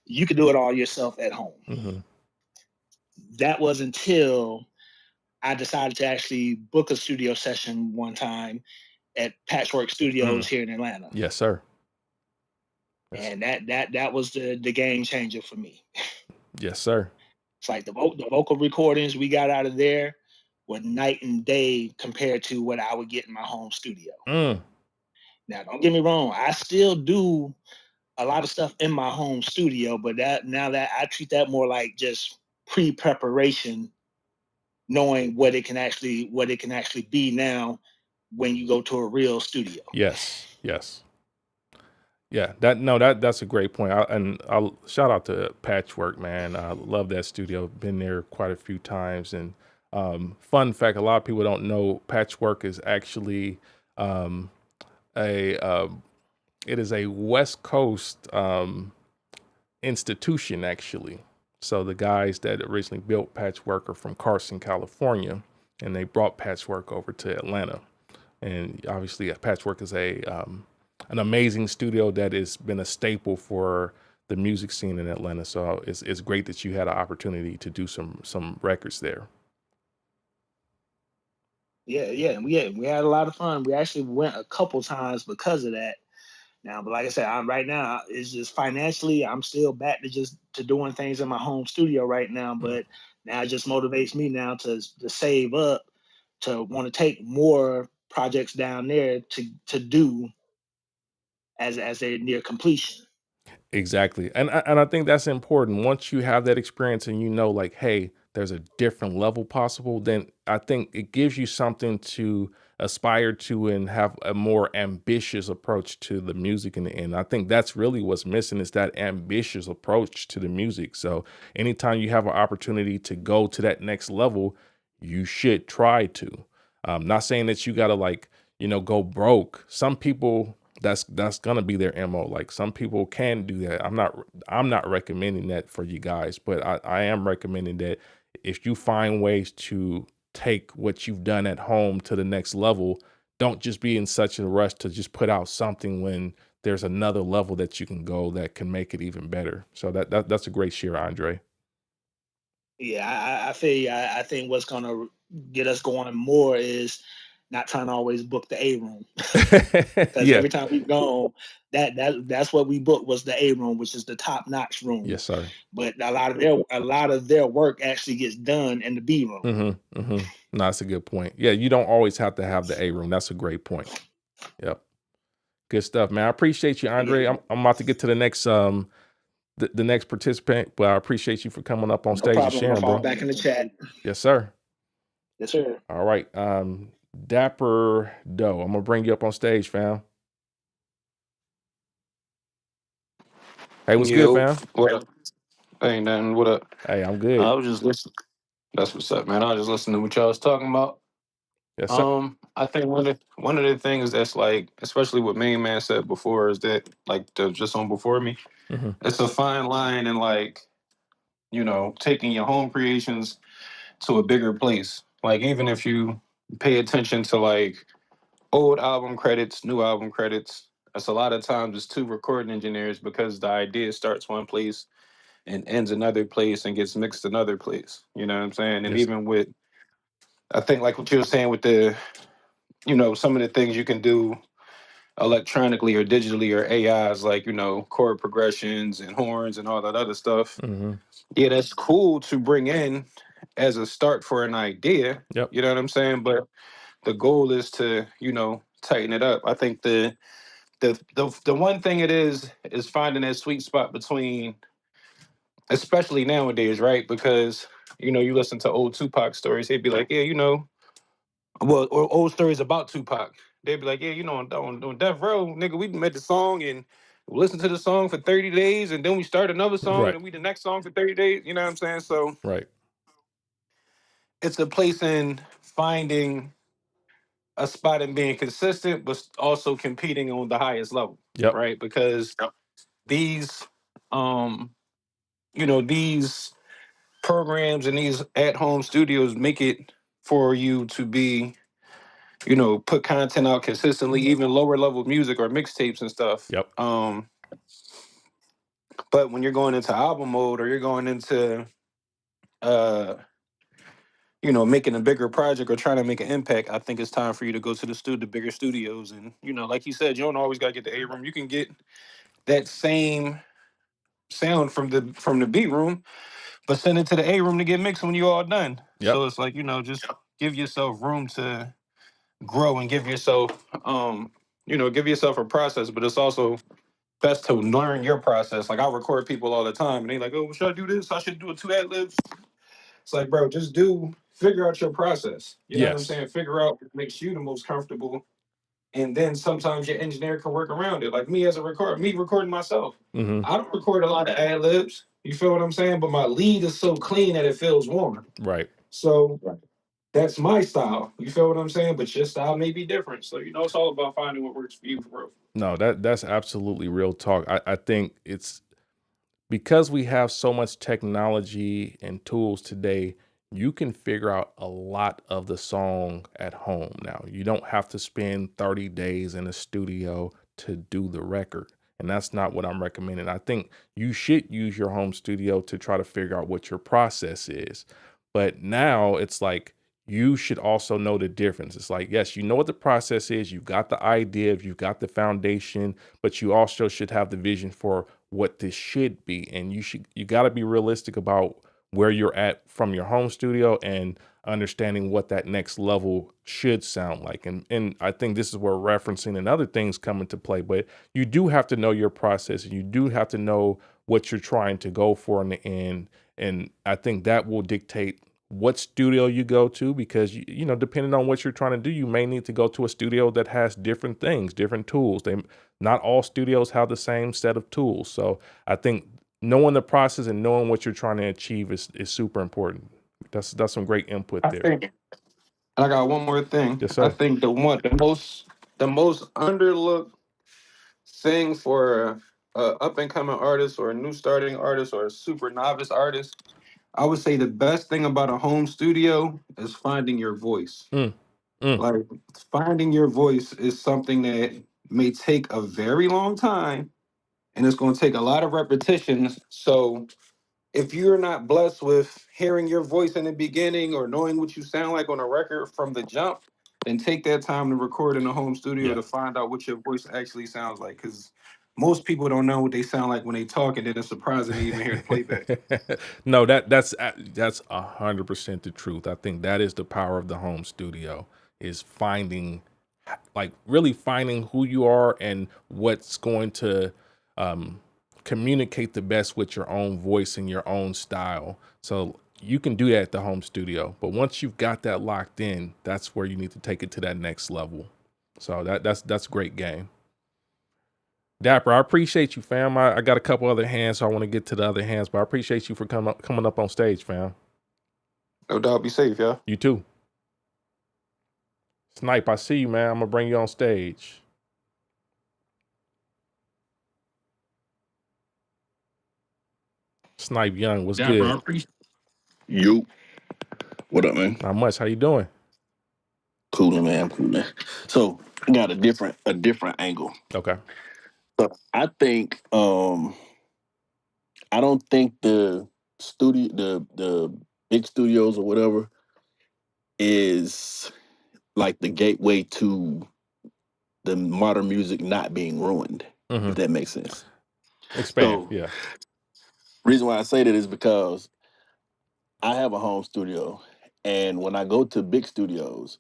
you could do it all yourself at home. Mm-hmm. That was until I decided to actually book a studio session one time at Patchwork Studios here in Atlanta. Yes, sir. And that was the game changer for me. Yes, sir. It's like the vocal recordings we got out of there were night and day compared to what I would get in my home studio. Now, don't get me wrong, I still do a lot of stuff in my home studio, but now that I treat that more like just pre-preparation, knowing what it can actually be now when you go to a real studio. Yes. Yeah, that's a great point. I'll shout out to Patchwork, man. I love that studio. Been there quite a few times. And fun fact, a lot of people don't know Patchwork is actually it is a West Coast institution, actually. So the guys that originally built Patchwork are from Carson, California, and they brought Patchwork over to Atlanta. And obviously, Patchwork is an amazing studio that has been a staple for the music scene in Atlanta. So it's great that you had an opportunity to do some records there. Yeah, we had a lot of fun. We actually went a couple times because of that. Now, but like I said, right now it's just financially, I'm still back to doing things in my home studio right now. But now it just motivates me now to save up, to want to take more projects down there to do as they're near completion. Exactly. And I think that's important. Once you have that experience and you know, like, hey, there's a different level possible, then I think it gives you something to aspire to and have a more ambitious approach to the music in the end. I think that's really what's missing, is that ambitious approach to the music. So anytime you have an opportunity to go to that next level, you should try to. Not saying that you gotta, like, go broke. Some people, that's gonna be their MO. Like, some people can do that. I'm not recommending that for you guys, but I am recommending that if you find ways to take what you've done at home to the next level, don't just be in such a rush to just put out something when there's another level that you can go that can make it even better. So that's a great share, Andre. Yeah, I feel you. I think what's gonna get us going more is not trying to always book the A room. Because Yeah. every time we've gone, that's what we booked was the A room, which is the top notch room. Yes, sir. But a lot of their work actually gets done in the B room. Mm-hmm. Mm-hmm. No, that's a good point. Yeah, you don't always have to have the A room. That's a great point. Yep. Good stuff, man. I appreciate you, Andre. Yeah. I'm about to get to the next the next participant, but I appreciate you for coming up on No stage and problem. I'm gonna sharing, fall bro. back in the chat. Yes, sir. Yes, sir. All right. Dapper Doe. I'm gonna bring you up on stage, fam. Hey, what's good, Yo, fam? what up? Ain't nothing. What up? Hey, I'm I good. was just listening. That's what's up, man. I was just listening to what y'all was talking about. Yes, sir. I think one of the things that's like, especially what Main Man said before, is that like just on before me, Mm-hmm. it's a fine line and like taking your home creations to a bigger place. Like even if you pay attention to like old album credits, new album credits, that's a lot of times it's two recording engineers because the idea starts one place and ends another place and gets mixed another place. You know what I'm saying? And Yes. even with, I think like what you were saying with the, some of the things you can do electronically or digitally or AIs, like, chord progressions and horns and all that other stuff. Mm-hmm. Yeah, that's cool to bring in as a start for an idea. Yep. You know what I'm saying? But the goal is to, tighten it up. I think the one thing it is finding that sweet spot between, especially nowadays, right? Because you listen to old Tupac stories, he'd be like, yeah, or old stories about Tupac. They'd be like, yeah, on Death Row, nigga, we made the song and listened to the song for 30 days, and then we start another song, and Right. then we the next song for 30 days. You know what I'm saying? So Right. it's a place in finding a spot and being consistent, but also competing on the highest level, Yep. right? Because these, um, these programs and these at-home studios make it for you to be, put content out consistently, even lower level music or mixtapes and stuff. Yep. But when you're going into album mode or you're going into, uh, making a bigger project or trying to make an impact, I think it's time for you to go to the bigger studios. And, like you said, you don't always got to get the A room. You can get that same sound from the B room, but send it to the A room to get mixed when you all done. Yep. So it's like, just give yourself room to grow and give yourself a process, but it's also best to learn your process. Like I record people all the time and they like, oh, should I do this? I should do a 2 ad libs. It's like, bro, figure out your process. You know what I'm Yes. saying? Figure out what makes you the most comfortable. And then sometimes your engineer can work around it. Like me as a recorder, me recording myself. Mm-hmm. I don't record a lot of ad libs. You feel what I'm saying? But my lead is so clean that it feels warm. Right. So that's my style. You feel what I'm saying? But your style may be different. So, it's all about finding what works for you, for real. No, that's absolutely real talk. I think it's because we have so much technology and tools today, you can figure out a lot of the song at home now. You don't have to spend 30 days in a studio to do the record. And that's not what I'm recommending. I think you should use your home studio to try to figure out what your process is. But now it's like you should also know the difference. It's like, yes, you know what the process is. You've got the idea, you've got the foundation, but you also should have the vision for what this should be. And you got to be realistic about where you're at from your home studio and understanding what that next level should sound like. And I think this is where referencing and other things come into play, but you do have to know your process and you do have to know what you're trying to go for in the end. And I think that will dictate what studio you go to, because depending on what you're trying to do, you may need to go to a studio that has different things, different tools. Not all studios have the same set of tools. So I think knowing the process and knowing what you're trying to achieve is super important. That's some great input I there. think, and I got one more thing. Yes, I sir. think the most underlooked thing for a up and coming artist or a new starting artist or a super novice artist, I would say the best thing about a home studio is finding your voice. Mm. Like finding your voice is something that may take a very long time, and it's going to take a lot of repetitions. So if you're not blessed with hearing your voice in the beginning or knowing what you sound like on a record from the jump, then take that time to record in a home studio Yeah. to find out what your voice actually sounds like. Because most people don't know what they sound like when they talk, and then it's surprising to even hear the playback. No, that's 100% the truth. I think that is the power of the home studio, is finding, like, really finding who you are and what's going to communicate the best with your own voice and your own style. So you can do that at the home studio, but once you've got that locked in, that's where you need to take it to that next level. So that's great game. Dapper, I appreciate you, fam. I got a couple other hands, so I want to get to the other hands, but I appreciate you for coming up on stage, fam. No doubt, be safe, y'all. You too. Snipe, I see you, man. I'm gonna bring you on stage. Snipe Young, what's good? You. What up, man? Not much. How you doing? Coolin', man. Coolin'. So I got a different angle. Okay. So I think I don't think the the big studios or whatever is like the gateway to the modern music not being ruined, if that makes sense. Expand. So Yeah. reason why I say that is because I have a home studio, and when I go to big studios,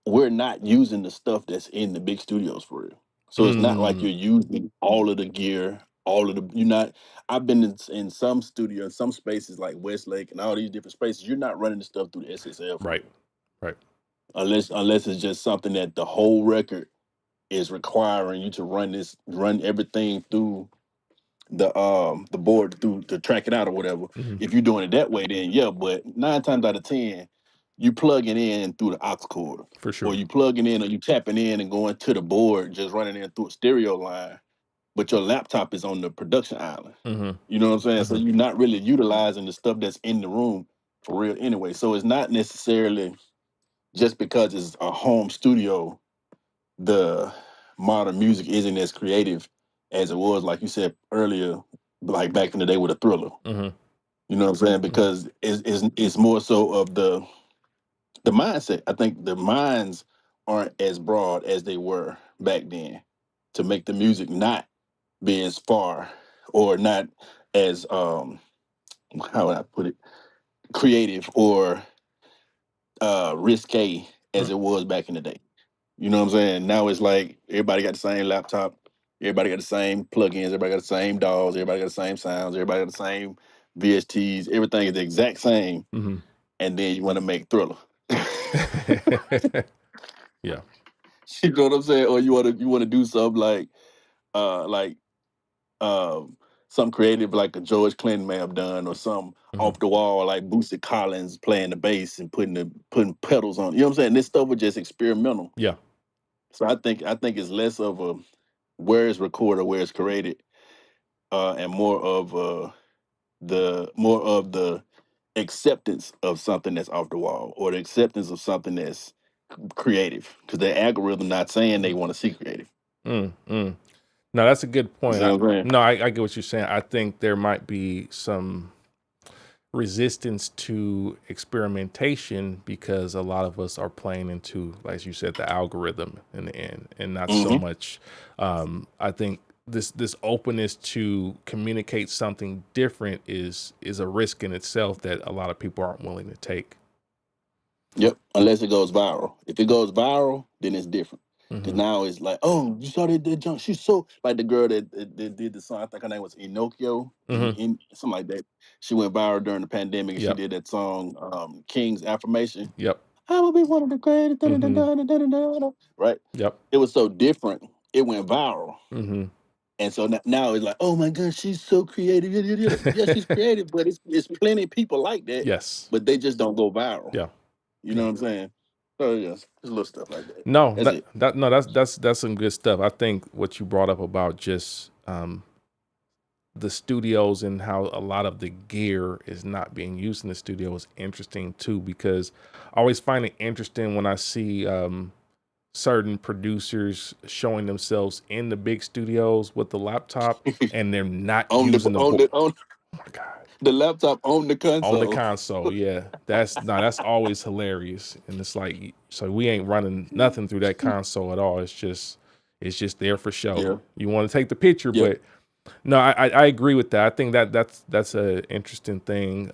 we're not using the stuff that's in the big studios for real. So it's not like you're using all of the gear, all of the you're not. I've been in some studios, some spaces like Westlake and all these different spaces. You're not running the stuff through the SSL for Right. real. Right. Unless it's just something that the whole record is requiring you to run everything through the board through to track it out or whatever. If you're doing it that way, then yeah. But 9 times out of 10, you plugging in through the aux cord, For or sure. you plugging in, or you tapping in and going to the board, just running in through a stereo line. But your laptop is on the production island. You know what I'm saying? So you're not really utilizing the stuff that's in the room for real anyway. So it's not necessarily just because it's a home studio, the modern music isn't as creative as it was, like you said earlier, like back in the day with a Thriller. You know what I'm saying? Because it's more so of the mindset. I think the minds aren't as broad as they were back then to make the music not be as far or not as how would I put it, creative or risque as it was back in the day. You know what I'm saying? Now it's like everybody got the same laptop, everybody got the same plugins, everybody got the same DAWs, everybody got the same sounds, everybody got the same VSTs, everything is the exact same. And then you want to make Thriller. Yeah. You know what I'm saying? Or you want to do something like some creative like a George Clinton may have done, or some off the wall like Bootsy Collins playing the bass and putting pedals on. You know what I'm saying? This stuff was just experimental. Yeah. So I think it's less of a where it's recorded, where it's created, and more of the acceptance of something that's off the wall, or the acceptance of something that's creative, because the algorithm not saying they want to see creative. No, that's a good point. You know what I'm saying? I get what you're saying. I think there might be some resistance to experimentation because a lot of us are playing into, like you said, the algorithm in the end, and not so much. I think this openness to communicate something different is a risk in itself that a lot of people aren't willing to take. Yep, unless it goes viral. If it goes viral, then it's different. Because now it's like, oh, you saw that junk. She's so like the girl that did the song. I think her name was Inokio, something like that. She went viral during the pandemic, and she did that song, King's Affirmation. Yep. I will be one of the greatest. Right. Yep. It was so different. It went viral. And so now it's like, oh my God, she's so creative. Yeah, she's creative, but it's plenty of people like that. Yes. But they just don't go viral. Yeah. You know what I'm saying? So yeah, just little stuff like that. No, That's that's some good stuff. I think what you brought up about just the studios and how a lot of the gear is not being used in the studio is interesting too, because I always find it interesting when I see certain producers showing themselves in the big studios with the laptop and they're not using the board. Oh my God. The laptop on the console. On the console, yeah. That's always hilarious. And it's like, so we ain't running nothing through that console at all. It's just there for show. Yeah. You want to take the picture, but no, I agree with that. I think that's an interesting thing.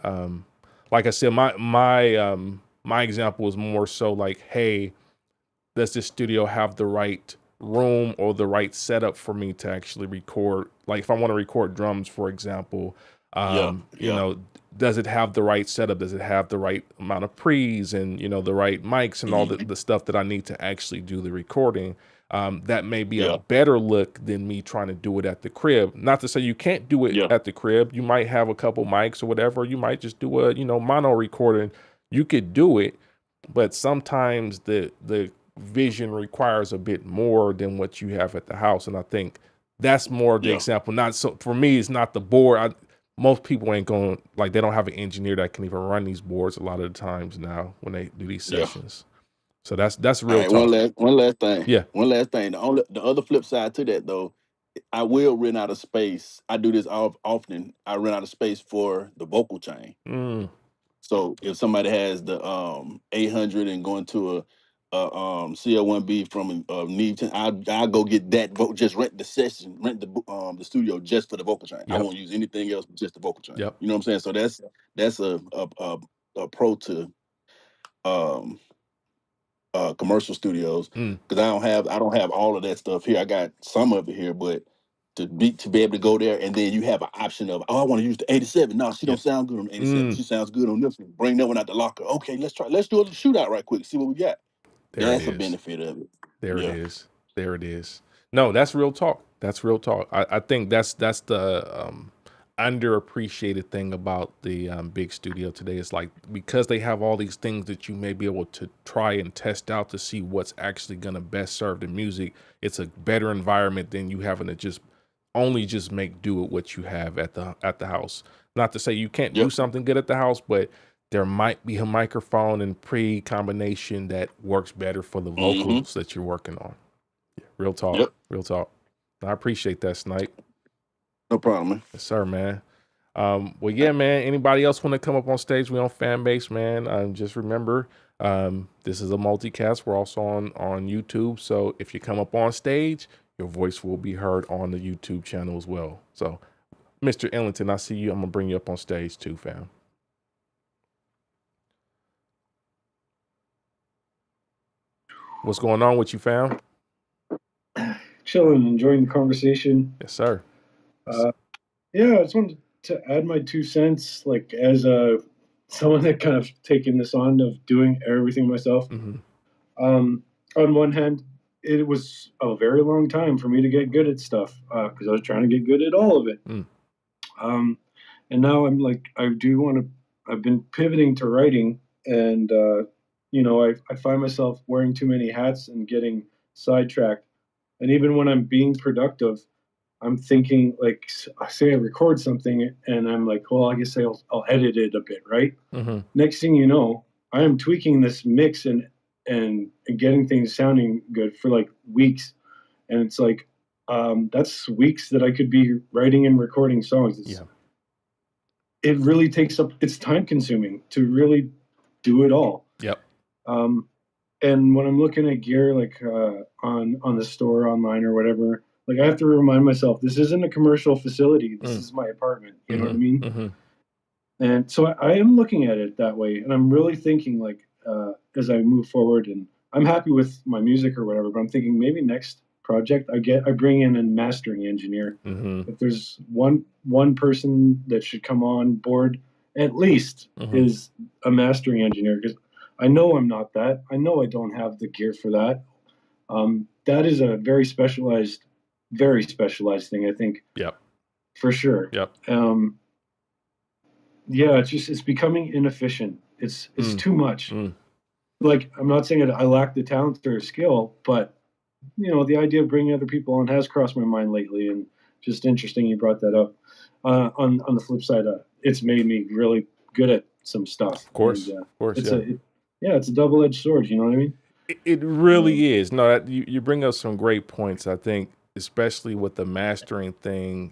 Like I said, my example is more so like, hey, does this studio have the right room or the right setup for me to actually record? Like if I want to record drums, for example, you know, does it have the right setup? Does it have the right amount of pre's and, you know, the right mics and all the stuff that I need to actually do the recording? That may be a better look than me trying to do it at the crib. Not to say you can't do it at the crib. You might have a couple mics or whatever. You might just do a, you know, mono recording. You could do it, but sometimes the vision requires a bit more than what you have at the house. And I think that's more the example. Not so for me, it's not the board. Most people ain't going, like, they don't have an engineer that can even run these boards a lot of the times now when they do these sessions. So that's real talk. One last thing. Yeah. One last thing. The other flip side to that, though, I will run out of space. I do this often. I run out of space for the vocal chain. So if somebody has the 800 and going to a CL1B from Needton, I'll go get that. Just rent the session, rent the studio just for the vocal chain. I won't use anything else but just the vocal chain. You know what I'm saying? So that's a pro to commercial studios, because I don't have all of that stuff here. I got some of it here, but to be able to go there, and then you have an option of, I want to use the 87. No, she don't sound good on 87. She sounds good on this one. Bring that one out the locker. Okay, let's try. Let's do a shootout right quick. See what we got. That's a benefit of it. There it is. No, that's real talk. That's real talk. I think that's the underappreciated thing about the big studio today. Is like, because they have all these things that you may be able to try and test out to see what's actually going to best serve the music. It's a better environment than you having to just make do with what you have at the house. Not to say you can't do something good at the house, but there might be a microphone and pre-combination that works better for the vocals that you're working on. Yeah, real talk. Real talk. I appreciate that, Snipe. No problem, man. Yes, sir, man. Well, yeah, man. Anybody else want to come up on stage? We on Fanbase, man. Just remember, this is a multicast. We're also on YouTube. So if you come up on stage, your voice will be heard on the YouTube channel as well. So, Mr. Ellington, I see you. I'm gonna bring you up on stage too, fam. What's going on with you, fam? Chilling, enjoying the conversation. Yes, sir. Yeah, I just wanted to add my 2 cents, like, as someone that kind of taken this on of doing everything myself. On one hand, it was a very long time for me to get good at stuff, because I was trying to get good at all of it. And now I'm like, I've been pivoting to writing, and you know, I find myself wearing too many hats and getting sidetracked. And even when I'm being productive, I'm thinking, like, say I record something and I'm like, well, I guess I'll edit it a bit, right? Next thing you know, I am tweaking this mix and getting things sounding good for like weeks. And it's like, that's weeks that I could be writing and recording songs. It really takes up, it's time consuming to really do it all. And when I'm looking at gear, like on the store online or whatever, like, I have to remind myself, this isn't a commercial facility. This is my apartment. You know what I mean? And so I am looking at it that way. And I'm really thinking, like, as I move forward, and I'm happy with my music or whatever, but I'm thinking maybe next project I bring in a mastering engineer. If there's one person that should come on board, at least, is a mastering engineer, because I know I'm not that. I know I don't have the gear for that. That is a very specialized thing, I think. For sure. Yeah, it's becoming inefficient. It's too much. Like, I'm not saying I lack the talent or skill, but, you know, the idea of bringing other people on has crossed my mind lately, and just interesting you brought that up. On the flip side, it's made me really good at some stuff. Of course, And, of course, it's yeah. it's a double-edged sword. You know what I mean? It really is. No, you bring up some great points. I think, especially with the mastering thing,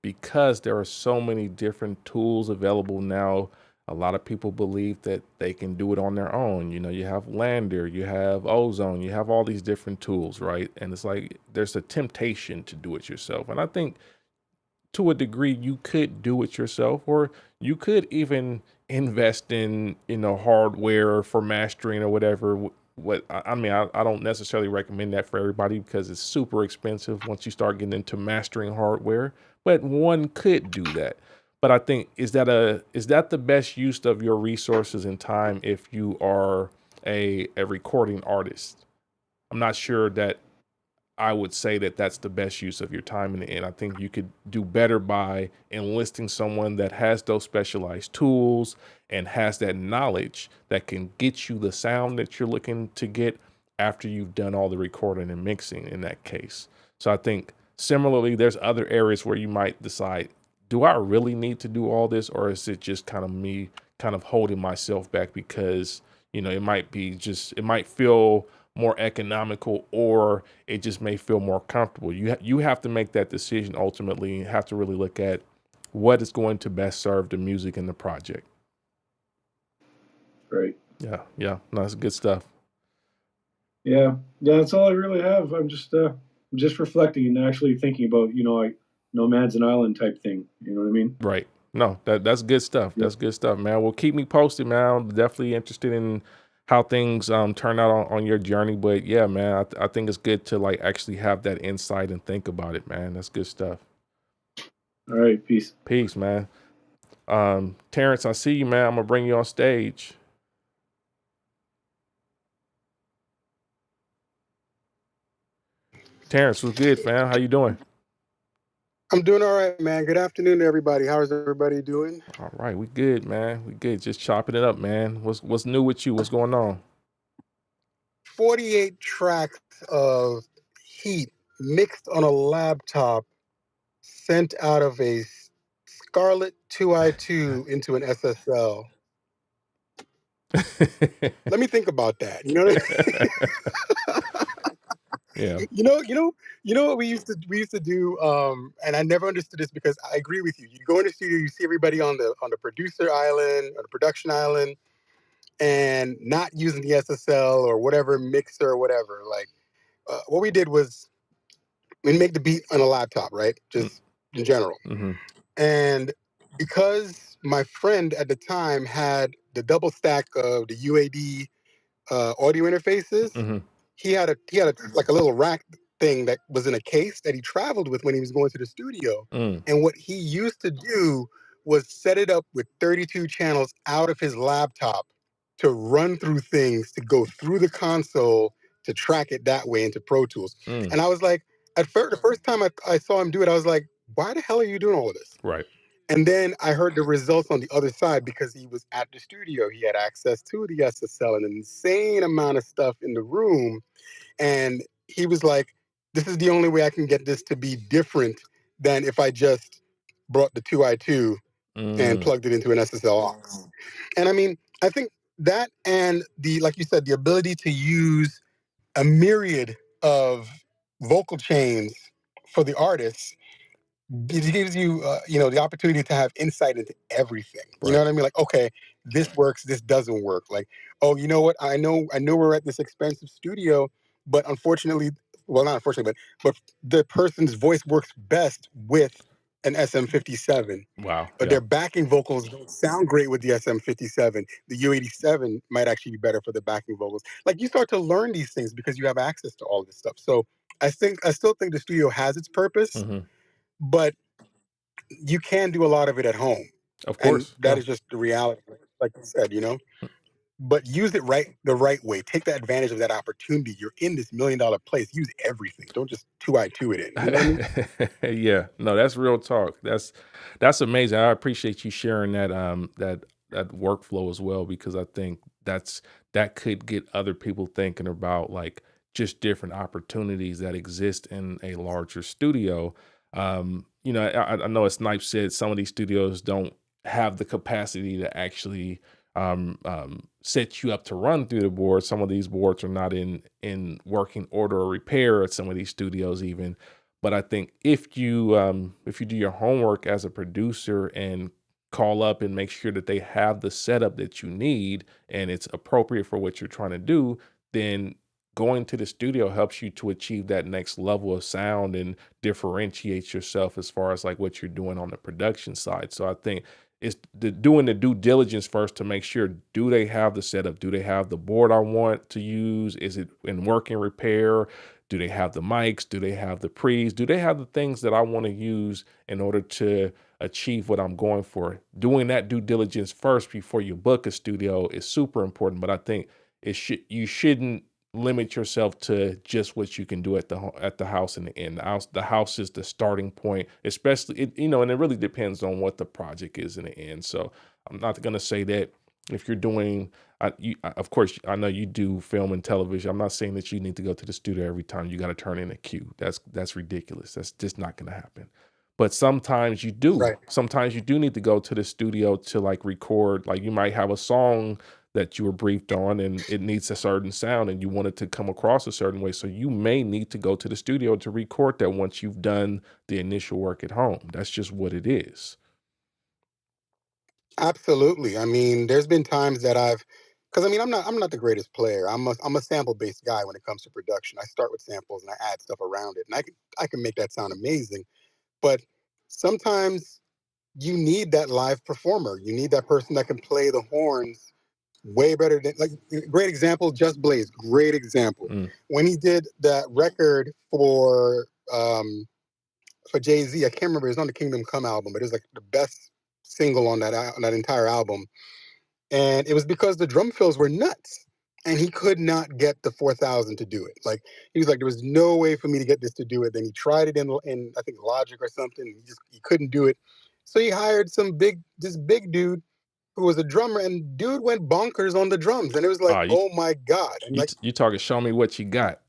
because there are so many different tools available now. A lot of people believe that they can do it on their own. You know, you have Lander, you have Ozone, you have all these different tools, right? And it's like there's a temptation to do it yourself. And I think to a degree you could do it yourself, or you could even invest in, hardware for mastering or whatever. I mean, I don't necessarily recommend that for everybody because it's super expensive once you start getting into mastering hardware, but one could do that. But I think, is that the best use of your resources and time if you are a recording artist? I'm not sure that I would say that that's the best use of your time in the end. I think you could do better by enlisting someone that has those specialized tools and has that knowledge that can get you the sound that you're looking to get after you've done all the recording and mixing in that case. So I think similarly, there's other areas where you might decide, do I really need to do all this, or is it just kind of me kind of holding myself back because, it might feel more economical, or it just may feel more comfortable. You have to make that decision ultimately, and have to really look at what is going to best serve the music and the project. Right. Yeah. No, that's good stuff. Yeah. That's all I really have. I'm just reflecting and actually thinking about, like no man's an island type thing. You know what I mean? Right. No, that's good stuff. Yeah. That's good stuff, man. Well, keep me posted, man. I'm definitely interested in how things turn out on your journey. But yeah, man, I think it's good to like actually have that insight and think about it, man. That's good stuff. All right, peace. Peace, man. Terrence, I see you, man. I'm gonna bring you on stage. Terrence, what's good, fam? How you doing? I'm doing all right, man. Good afternoon, everybody. How is everybody doing? All right, we good, man. We good. Just chopping it up, man. What's new with you? What's going on? 48 tracks of heat mixed on a laptop, sent out of a Scarlett 2i2 into an SSL. Let me think about that. You know what I mean? Yeah. You know what we used to do, and I never understood this because I agree with you. You go in the studio, you see everybody on the producer island or the production island, and not using the SSL or whatever mixer or whatever. Like what we did was we make the beat on a laptop, right? Just in general. Mm-hmm. And because my friend at the time had the double stack of the UAD audio interfaces, Mm-hmm. he had a like a little rack thing that was in a case that he traveled with when he was going to the studio. And what he used to do was set it up with 32 channels out of his laptop to run through things, to go through the console, to track it that way into Pro Tools. And I was like, the first time I saw him do it, I was like, why the hell are you doing all of this? Right. And then I heard the results on the other side because he was at the studio. He had access to the SSL and an insane amount of stuff in the room. And he was like, this is the only way I can get this to be different than if I just brought the 2i2 and plugged it into an SSL aux. And I mean, I think that, and like you said, the ability to use a myriad of vocal chains for the artists, it gives you, the opportunity to have insight into everything. You know what I mean? Like, okay, this works, this doesn't work. Like, oh, you know what? I know we're at this expensive studio, but unfortunately, well, not unfortunately, but the person's voice works best with an SM57. Wow. But their backing vocals don't sound great with the SM57. The U87 might actually be better for the backing vocals. Like, you start to learn these things because you have access to all this stuff. So I still think the studio has its purpose, but you can do a lot of it at home. Of course. And that is just the reality, like you said, but use it the right way. Take the advantage of that opportunity. You're in this $1 million place. Use everything. Don't just 2i2 it in. You know what I mean? Yeah, no, that's real talk. That's amazing. I appreciate you sharing that that workflow as well, because I think that could get other people thinking about like just different opportunities that exist in a larger studio. I know as Snipe said, some of these studios don't have the capacity to actually set you up to run through the board. Some of these boards are not in working order or repair at some of these studios even. But I think if you do your homework as a producer and call up and make sure that they have the setup that you need and it's appropriate for what you're trying to do, then going to the studio helps you to achieve that next level of sound and differentiates yourself as far as like what you're doing on the production side. So I think it's doing the due diligence first to make sure, do they have the setup? Do they have the board I want to use? Is it in working repair? Do they have the mics? Do they have the pre's? Do they have the things that I want to use in order to achieve what I'm going for? Doing that due diligence first before you book a studio is super important. But I think you shouldn't limit yourself to just what you can do at the house in the end. The house is the starting point, especially and it really depends on what the project is in the end. So I'm not going to say that if you're doing, of course, I know you do film and television. I'm not saying that you need to go to the studio every time you got to turn in a cue. That's ridiculous. That's just not going to happen. But sometimes you do. Right. Sometimes you do need to go to the studio to like record. Like you might have a song that you were briefed on and it needs a certain sound and you want it to come across a certain way. So you may need to go to the studio to record that once you've done the initial work at home. That's just what it is. Absolutely. I mean, there's been times that because I mean, I'm not the greatest player. I'm a sample based guy when it comes to production. I start with samples and I add stuff around it, and I can make that sound amazing. But sometimes you need that live performer. You need that person that can play the horns way better than, like, great example, Just Blaze, great example. When he did that record for Jay-Z, I can't remember, it's on the Kingdom Come album, but it was like the best single on that entire album. And it was because the drum fills were nuts. And he could not get the 4,000 to do it. Like, he was like, there was no way for me to get this to do it. Then he tried it in I think Logic or something. He couldn't do it. So he hired this big dude who was a drummer, and dude went bonkers on the drums. And it was like, oh my God. And like, you talking, show me what you got.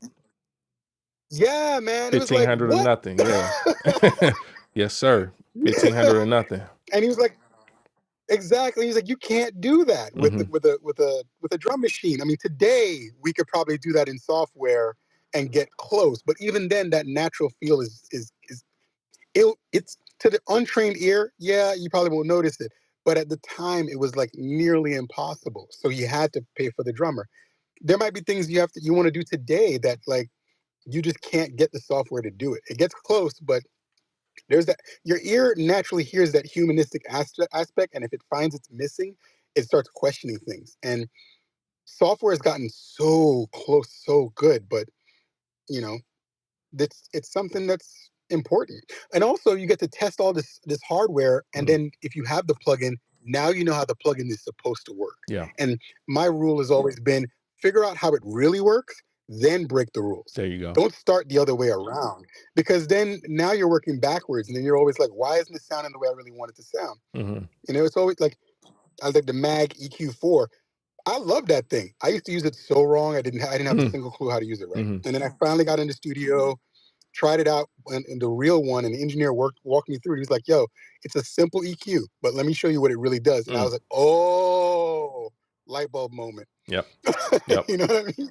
Yeah, man. It was like, 1,500 or what? nothing. Yeah. Yes, sir. 1,500 or nothing. And he was like, exactly. He's like, you can't do that with a drum machine. I mean, today we could probably do that in software and get close, but even then, that natural feel it's to the untrained ear. Yeah, you probably won't notice it, but at the time, it was like nearly impossible. So you had to pay for the drummer. There might be things you want to do today that like you just can't get the software to do it. It gets close, but there's that, your ear naturally hears that humanistic aspect, and if it finds it's missing, it starts questioning things. And software has gotten so close, so good, but you know, it's something that's important. And also, you get to test all this hardware, and then if you have the plugin, now you know how the plugin is supposed to work. Yeah. And my rule has always been, figure out how it really works, then break the rules. There you go. Don't start the other way around, because then now you're working backwards, and then you're always like, why isn't this sounding the way I really want it to sound? It's always like, I was like the Mag EQ4. I love that thing. I used to use it so wrong. I didn't have a single clue how to use it right. And then I finally got in the studio, tried it out, and the real one, and the engineer walked me through it. He was like, yo, it's a simple EQ, but let me show you what it really does. And I was like, oh, light bulb moment. Yep. You know what I mean?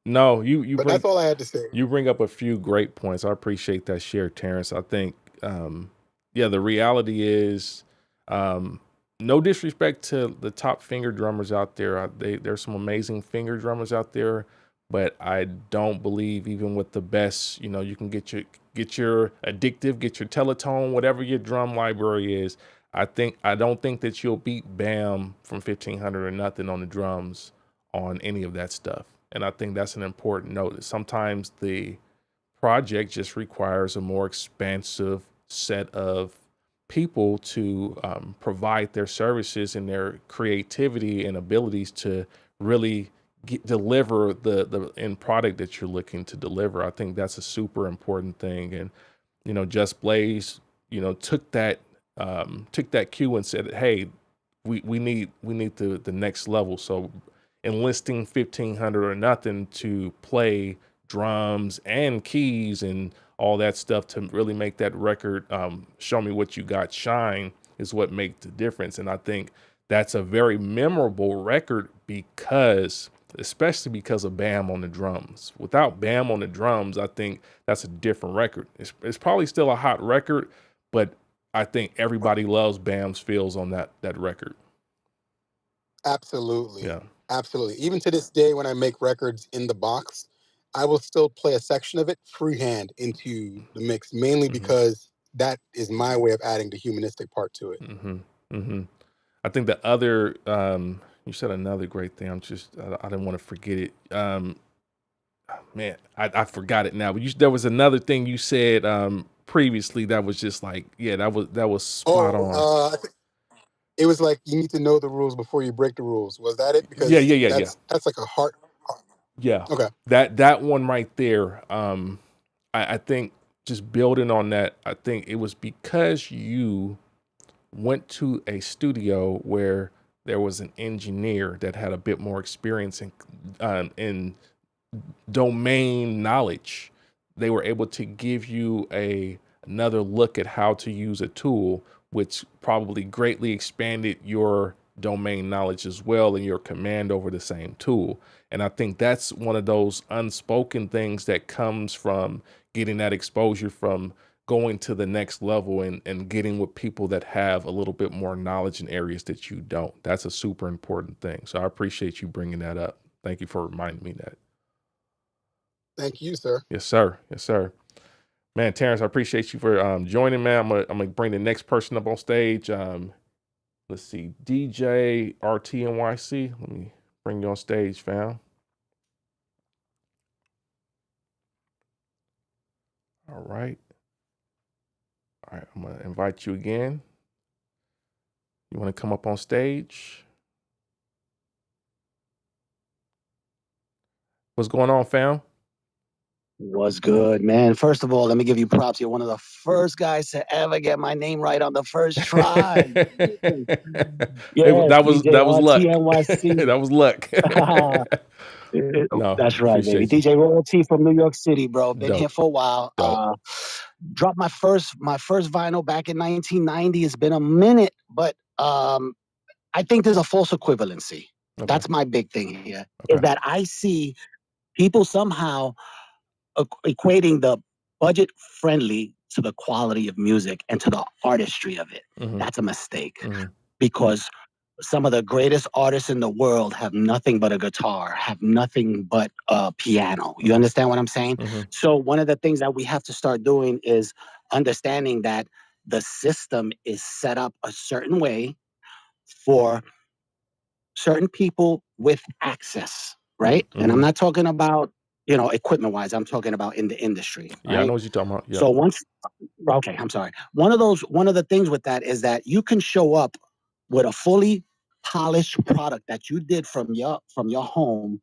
No, but that's all I had to say. You bring up a few great points. I appreciate that share, Terrence. I think, the reality is, no disrespect to the top finger drummers out there. There's some amazing finger drummers out there, but I don't believe even with the best, you can get your addictive, get your Teletone, whatever your drum library is. I don't think that you'll beat Bam from 1,500 or nothing on the drums on any of that stuff. And I think that's an important note. Sometimes the project just requires a more expansive set of people to provide their services and their creativity and abilities to really deliver the end product that you're looking to deliver. I think that's a super important thing. And, Just Blaze, took that cue and said, hey, we need the next level. So enlisting 1,500 or nothing to play drums and keys and all that stuff to really make that record, Show Me What You Got shine, is what makes the difference. And I think that's a very memorable record especially because of Bam on the drums. Without Bam on the drums, I think that's a different record. It's probably still a hot record, but I think everybody loves Bam's feels on that record. Absolutely. Yeah. Absolutely. Even to this day, when I make records in the box, I will still play a section of it freehand into the mix, mainly because that is my way of adding the humanistic part to it. I think the other, you said another great thing. I didn't want to forget it. Man, I forgot it now. But there was another thing you said previously that was just like, yeah, that was spot on. It was like, you need to know the rules before you break the rules. Was that it? Because yeah. That's like a heart. Yeah. Okay. That one right there. I think just building on that, I think it was because you went to a studio where there was an engineer that had a bit more experience in domain knowledge. They were able to give you another look at how to use a tool, which probably greatly expanded your domain knowledge as well and your command over the same tool. And I think that's one of those unspoken things that comes from getting that exposure, from going to the next level and getting with people that have a little bit more knowledge in areas that you don't. That's a super important thing. So I appreciate you bringing that up. Thank you for reminding me that. Thank you, sir. Yes, sir. Yes, sir. Man, Terrence, I appreciate you for joining, man. I'm gonna bring the next person up on stage. Let's see, DJ RTNYC. Let me bring you on stage, fam. All right. All right, I'm gonna invite you again. You want to come up on stage? What's going on, fam? What's good, man? First of all, let me give you props. You're one of the first guys to ever get my name right on the first try. That was luck. NYC. That was luck. No, that's right, baby. you. DJ Royalty from New York City, bro. Been Dope. here for a while. Dropped my first vinyl back in 1990. It's been a minute, but I think there's a false equivalency. Okay. That's my big thing here. Okay. Is that I see people somehow equating the budget friendly to the quality of music and to the artistry of it. That's a mistake, because some of the greatest artists in the world have nothing but a guitar, have nothing but a piano. You understand what I'm saying? So one of the things that we have to start doing is understanding that the system is set up a certain way for certain people with access, right? And I'm not talking about, equipment wise, I'm talking about in the industry. Yeah, right? I know what you're talking about. Yeah. So I'm sorry. One of the things with that is that you can show up with a fully polished product that you did from your home,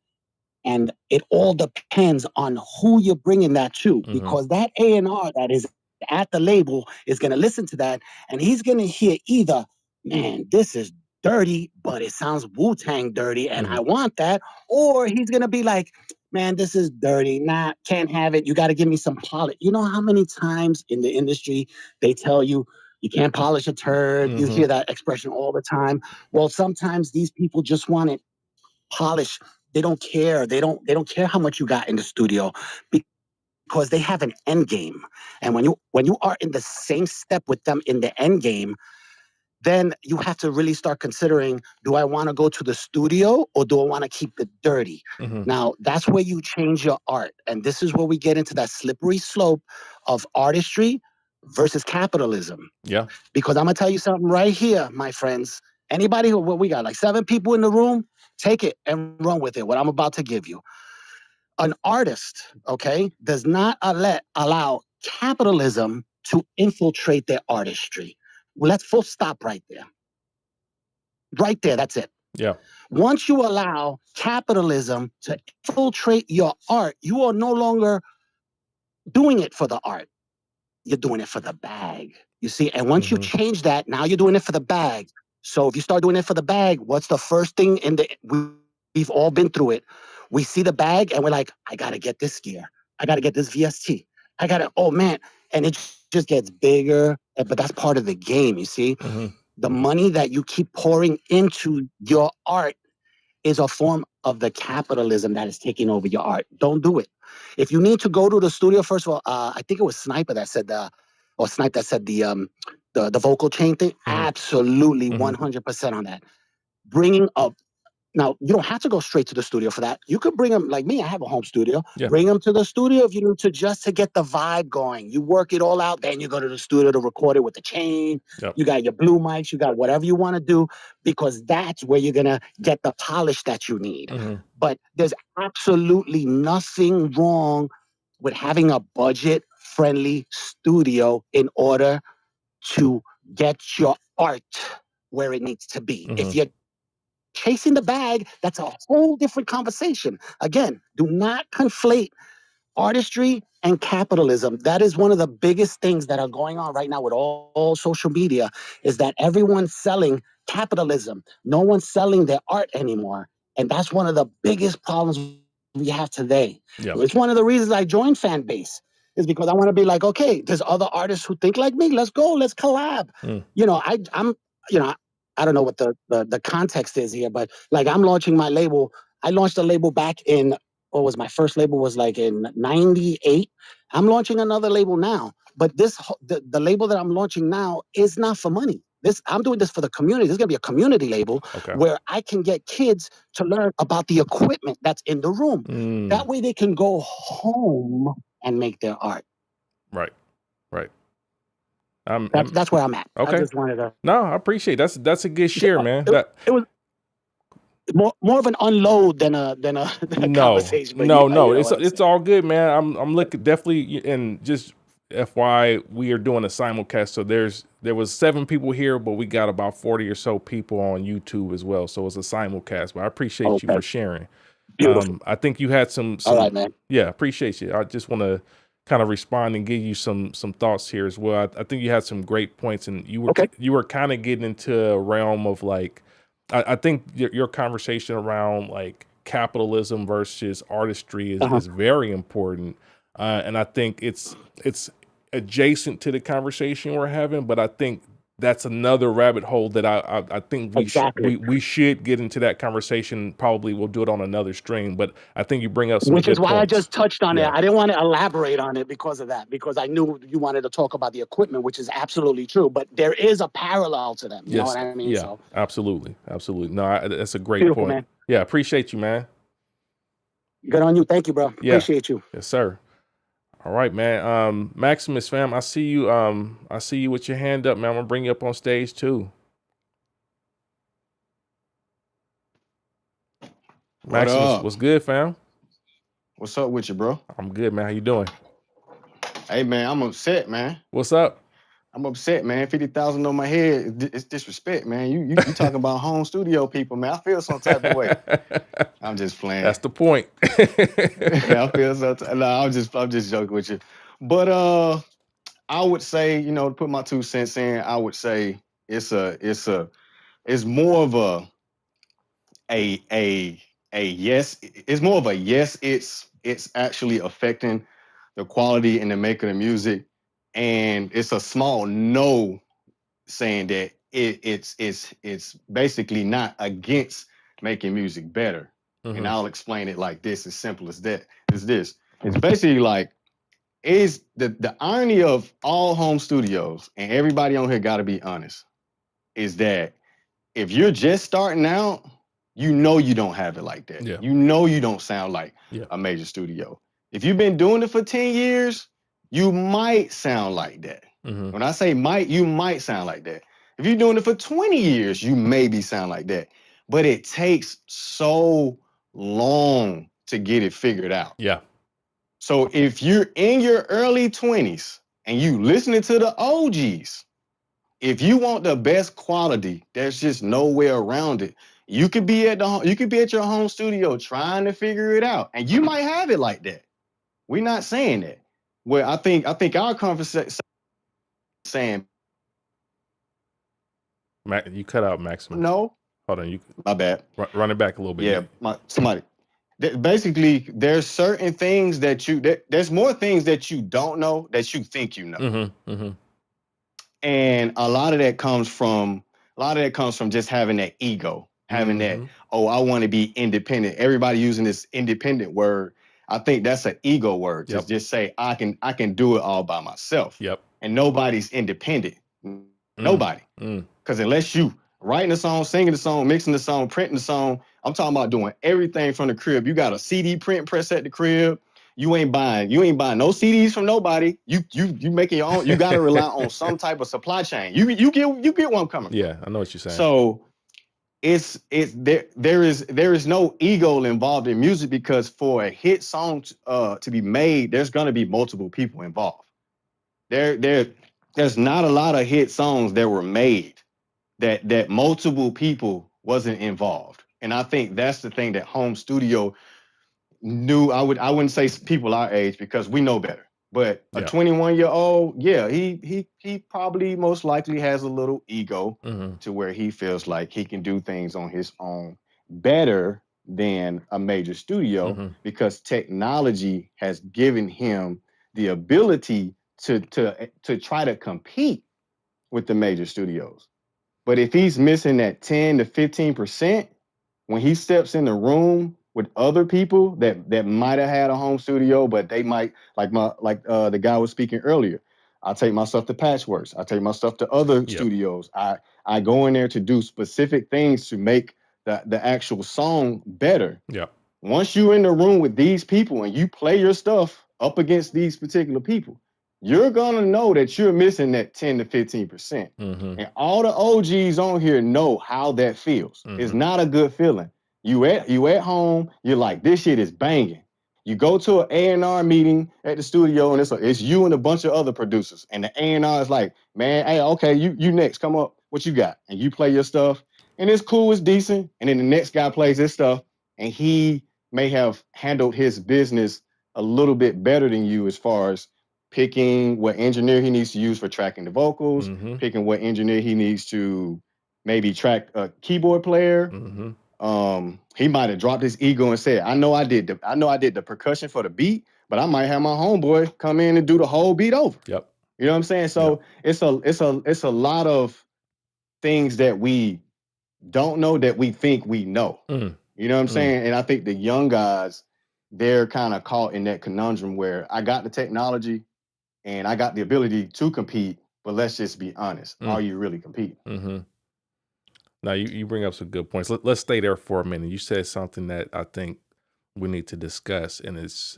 and it all depends on who you're bringing that to, because that A&R that is at the label is going to listen to that, and he's going to hear either, man, this is dirty, but it sounds Wu-Tang dirty, and I want that, or he's going to be like, man, this is dirty, can't have it, you got to give me some polish. You know how many times in the industry they tell you, you can't polish a turd? You hear that expression all the time. Well, sometimes these people just want it polished. They don't care. They don't care how much you got in the studio, because they have an end game. And when you are in the same step with them in the end game, then you have to really start considering, do I want to go to the studio or do I want to keep it dirty? Now, that's where you change your art. And this is where we get into that slippery slope of artistry versus capitalism. Yeah. Because I'm going to tell you something right here, my friends. Anybody we got like 7 people in the room, take it and run with it, what I'm about to give you. An artist, okay, does not allow capitalism to infiltrate their artistry. Well, let's full stop right there. Right there, that's it. Yeah. Once you allow capitalism to infiltrate your art, you are no longer doing it for the art. You're doing it for the bag. You see, and once you change that, now you're doing it for the bag. So if you start doing it for the bag, what's the first thing we've all been through it. We see the bag and we're like, I got to get this gear. I got to get this VST. I got to, oh man. And it just gets bigger, but that's part of the game, you see? The money that you keep pouring into your art is a form of the capitalism that is taking over your art. Don't do it. If you need to go to the studio, first of all, I think it was Sniper that said the vocal chain thing. Absolutely, 100% on that. Bringing up. Now, you don't have to go straight to the studio for that. You could bring them, like me, I have a home studio. Yeah. Bring them to the studio if you need to, just to get the vibe going. You work it all out, then you go to the studio to record it with the chain. Yep. You got your blue mics, you got whatever you want to do, because that's where you're going to get the polish that you need. But there's absolutely nothing wrong with having a budget-friendly studio in order to get your art where it needs to be. If you're chasing the bag, that's a whole different conversation. Again, do not conflate artistry and capitalism. That is one of the biggest things that are going on right now with all social media, is that everyone's selling capitalism. No one's selling their art anymore. And that's one of the biggest problems we have today. Yep. It's one of the reasons I joined Fanbase, is because I want to be like, okay, there's other artists who think like me. Let's go, let's collab. You know, I don't know what the context is here, but like, I'm launching my label. I launched a label back in, what was my first label, was like in 98. I'm launching another label now, but the label that I'm launching now is not for money. I'm doing this for the community. This is gonna be a community label, where I can get kids to learn about the equipment that's in the room. That way they can go home and make their art. Right. That's where I'm at. Okay. I just wanted to. No, I appreciate it. That's a good share, man. It was more of an unload than a conversation. But no, it's all good, man. I'm looking definitely, and just FYI, we are doing a simulcast. So there was 7 people here, but we got about 40 or so people on YouTube as well. So it's a simulcast. But I appreciate you for sharing. Beautiful. I think you had some. All right, man. Yeah, appreciate you. I just want to kind of respond and give you some thoughts here as well. I think you had some great points, and you were kind of getting into a realm of like, I think your conversation around like capitalism versus artistry is very important, and I think it's adjacent to the conversation we're having, but I think that's another rabbit hole that I think we should get into that conversation. Probably we'll do it on another stream, but I think you bring up some, which is why points. I just touched on it. I didn't want to elaborate on it because of that, because I knew you wanted to talk about the equipment, which is absolutely true, but there is a parallel to them. You know what I mean? Yeah, so. Absolutely. No, that's a great point. Man. Yeah, appreciate you, man. Good on you. Thank you, bro. Yeah. Appreciate you. Yes, sir. All right, man. Maximus, fam, I see you. I see you with your hand up, man. I'm gonna bring you up on stage too. Maximus, what's good, fam? What's up with you, bro? I'm good, man. How you doing? Hey, man, I'm upset, man. What's up? I'm upset, man. 50,000 on my head. It's disrespect, man. You talking about home studio people, man. I feel some type of way. I'm just playing. That's the point. I feel so. No, I'm just joking with you. But I would say, to put my 2 cents in, I would say it's more of a yes. It's more of a yes. It's actually affecting the quality and the making of music, and it's a small no, saying that it's basically not against making music better. And I'll explain it like this, as simple as that. Is this? It's basically like, is the irony of all home studios, and everybody on here got to be honest, is that if you're just starting out, you don't have it like that. Yeah. You don't sound like a major studio. If you've been doing it for 10 years, you might sound like that. When I say might, you might sound like that. If you're doing it for 20 years, you maybe sound like that. But it takes so long to get it figured out. Yeah. So if you're in your early 20s and you listening to the OGs, if you want the best quality, there's just no way around it. You could be at your home studio trying to figure it out, and you might have it like that. We're not saying that. Well, I think our conversation saying. You cut out, Maximus. No. Hold on. My bad. Run it back a little bit. Yeah. Somebody. basically there's certain things that there's more things that you don't know that you think you know. Mm-hmm. Mm-hmm. And a lot of that comes from just having that ego, having that, oh, I want to be independent. Everybody using this independent word. I think that's an ego word to just say I can do it all by myself. Yep. And nobody's independent. Nobody. Because unless you writing the song, singing the song, mixing the song, printing the song, I'm talking about doing everything from the crib. You got a CD print press at the crib. You ain't buying no CDs from nobody. You making your own. You got to rely on some type of supply chain. You get where I'm coming from. Yeah, I know what you're saying. So there is no ego involved in music, because for a hit song to be made, there's gonna be multiple people involved. There's not a lot of hit songs that were made that multiple people wasn't involved. And I think that's the thing that home studio knew. I wouldn't say people our age, because we know better. But a 21-year-old, yeah, he probably most likely has a little ego to where he feels like he can do things on his own better than a major studio, because technology has given him the ability to try to compete with the major studios. But if he's missing that 10 to 15%, when he steps in the room with other people that might have had a home studio, but they might, like the guy was speaking earlier, I take my stuff to Patchworks. I take my stuff to other studios. I go in there to do specific things to make the actual song better. Yeah. Once you're in the room with these people and you play your stuff up against these particular people, you're gonna know that you're missing that 10 to 15%. And all the OGs on here know how that feels. It's not a good feeling. You at home, you're like, this shit is banging. You go to an A&R meeting at the studio, and it's you and a bunch of other producers. And the A&R is like, man, hey, okay, you next, come up, what you got? And you play your stuff, and it's cool, it's decent. And then the next guy plays his stuff, and he may have handled his business a little bit better than you, as far as picking what engineer he needs to use for tracking the vocals, picking what engineer he needs to maybe track a keyboard player. He might have dropped his ego and said, I know I did the percussion for the beat, but I might have my homeboy come in and do the whole beat over. Yep. You know what I'm saying? So it's a lot of things that we don't know that we think we know. You know what I'm saying? And I think the young guys, they're kind of caught in that conundrum where I got the technology and I got the ability to compete, but let's just be honest. Are you really competing? Now, you bring up some good points. Let's stay there for a minute. You said something that I think we need to discuss, and it's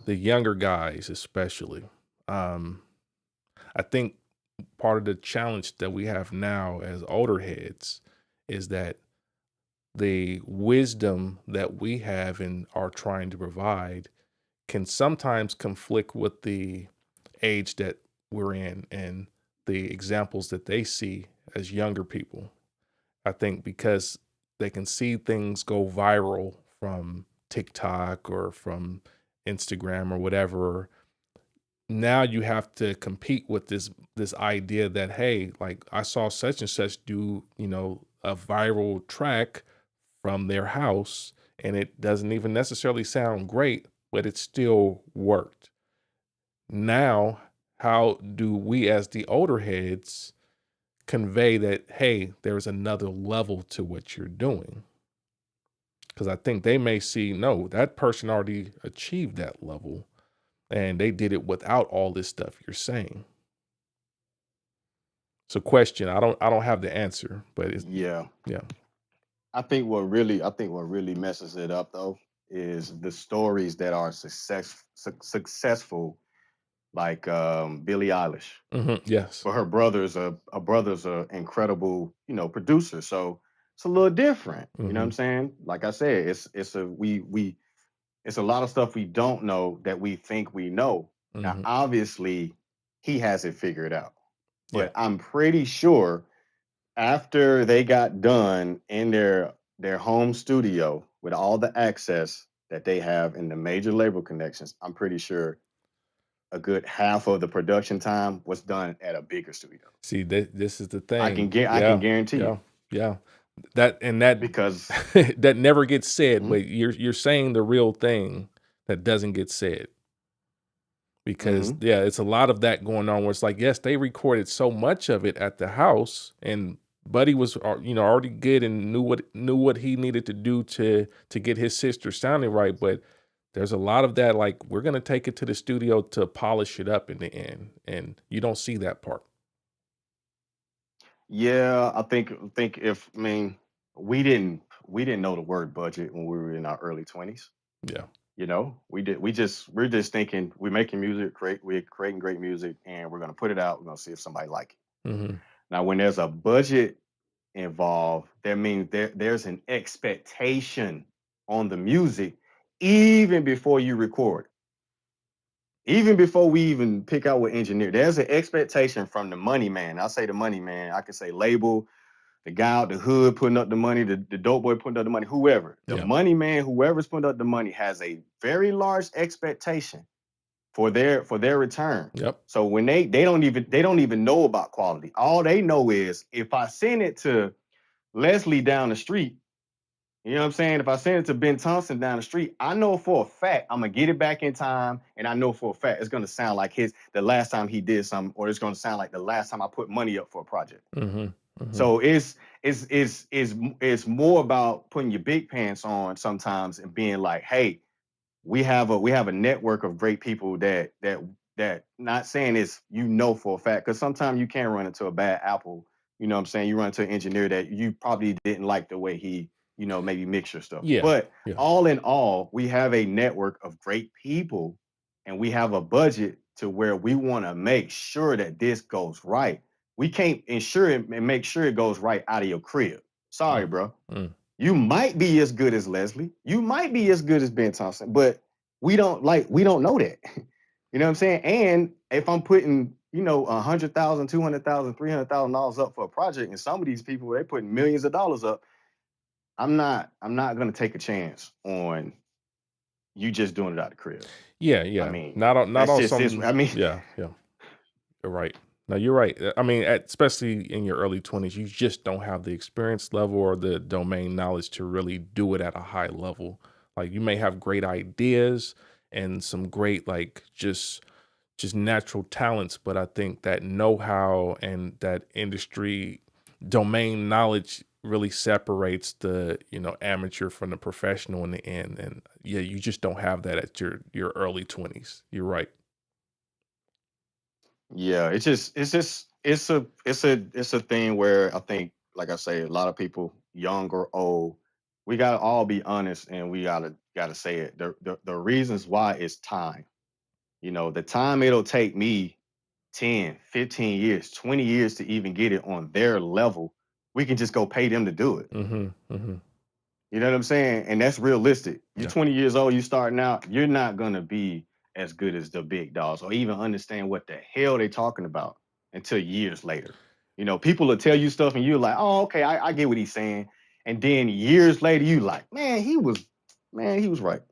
the younger guys especially. I think part of the challenge that we have now as older heads is that the wisdom that we have and are trying to provide can sometimes conflict with the age that we're in and the examples that they see as younger people. I think because they can see things go viral from TikTok or from Instagram or whatever. Now you have to compete with this idea that, hey, like I saw such and such do, a viral track from their house, and it doesn't even necessarily sound great, but it still worked. Now, how do we as the older heads convey that, hey, there's another level to what you're doing? Because I think they may see, no, that person already achieved that level and they did it without all this stuff you're saying. It's a question. I don't have the answer, but it's Yeah. Yeah. I think what really messes it up though is the stories that are successful, like Billie Eilish. Yes. But her brother's a incredible, producer. So it's a little different. You know what I'm saying? Like I said, it's a lot of stuff we don't know that we think we know. Now, obviously, he has it figured out. But I'm pretty sure after they got done in their home studio with all the access that they have in the major label connections, I'm pretty sure a good half of the production time was done at a bigger studio. See, this is the thing. I can guarantee you. Yeah. That because that never gets said, Mhm. but you're saying the real thing that doesn't get said. Because Mhm. yeah, it's a lot of that going on where it's like, yes, they recorded so much of it at the house, and Buddy was already good and knew what he needed to do to get his sister sounding right, but there's a lot of that, like, we're gonna take it to the studio to polish it up in the end, and you don't see that part. Yeah, I think if I mean we didn't know the word budget when we were in our early 20s. Yeah. We're just thinking we're making music, we're creating great music, and we're gonna put it out. We're gonna see if somebody like it. Mhm. Now, when there's a budget involved, that means there's an expectation on the music even before you record. Even before we even pick out what engineer, there's an expectation from the money man. I say the money man, I could say label, the guy out the hood putting up the money, the dope boy putting up the money, whoever. The Yeah. money man, whoever's putting up the money, has a very large expectation for their return. Yep. So when they don't even know about quality. All they know is if I send it to Leslie down the street, you know what I'm saying? If I send it to Ben Thompson down the street, I know for a fact I'm gonna get it back in time, and I know for a fact it's gonna sound like the last time he did something, or it's gonna sound like the last time I put money up for a project. Mhm. Mhm. So it's more about putting your big pants on sometimes and being like, hey, we have a network of great people that not saying it's for a fact, because sometimes you can run into a bad apple. You know what I'm saying? You run into an engineer that you probably didn't like the way he, maybe mix your stuff. Yeah. But Yeah. all in all, we have a network of great people, and we have a budget to where we want to make sure that this goes right. We can't ensure it and make sure it goes right out of your crib. Sorry, Mm. bro. Mm. You might be as good as Leslie. You might be as good as Ben Thompson, but we don't know that. You know what I'm saying? And if I'm putting, $100,000, $200,000, $300,000 up for a project, and some of these people they putting millions of dollars up, I'm not gonna take a chance on you just doing it out the crib. Yeah, I yeah. mean, Not that's on just this. some. I mean, Yeah, yeah. You're right. No, you're right. I mean, especially in your early 20s, you just don't have the experience level or the domain knowledge to really do it at a high level. Like, you may have great ideas and some great, like, just natural talents, but I think that know-how and that industry domain knowledge really separates the, amateur from the professional in the end. And yeah, you just don't have that at your early 20s. You're right. yeah, it's a thing where I think, like I say, a lot of people, young or old, we gotta all be honest, and we gotta say it. The reasons why is time. The time it'll take me 10, 15 years, 20 years to even get it on their level, we can just go pay them to do it. Mm-hmm. Mm-hmm. You know what I'm saying? And that's realistic. You're Yeah. 20 years old, you starting out, you're not gonna be as good as the big dogs or even understand what the hell they talking about until years later. People will tell you stuff and you're like, oh, okay, I get what he's saying. And then years later, you like, man, he was right.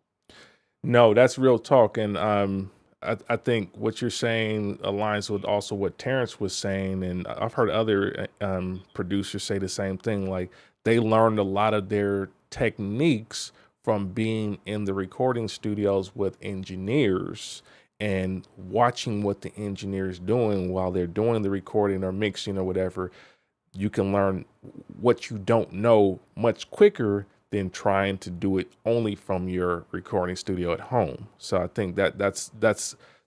No, that's real talk. And I think what you're saying aligns with also what Terrence was saying. And I've heard other producers say the same thing. Like, they learned a lot of their techniques from being in the recording studios with engineers and watching what the engineers doing while they're doing the recording or mixing or whatever. You can learn what you don't know much quicker than trying to do it only from your recording studio at home. So I think that's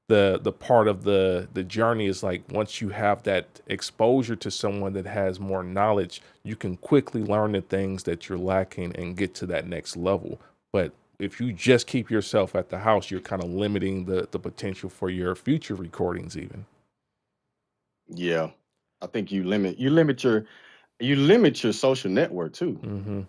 the part of the journey is, like, once you have that exposure to someone that has more knowledge, you can quickly learn the things that you're lacking and get to that next level. But if you just keep yourself at the house, you're kind of limiting the potential for your future recordings even. Yeah. I think you limit your social network too. Mm-hmm.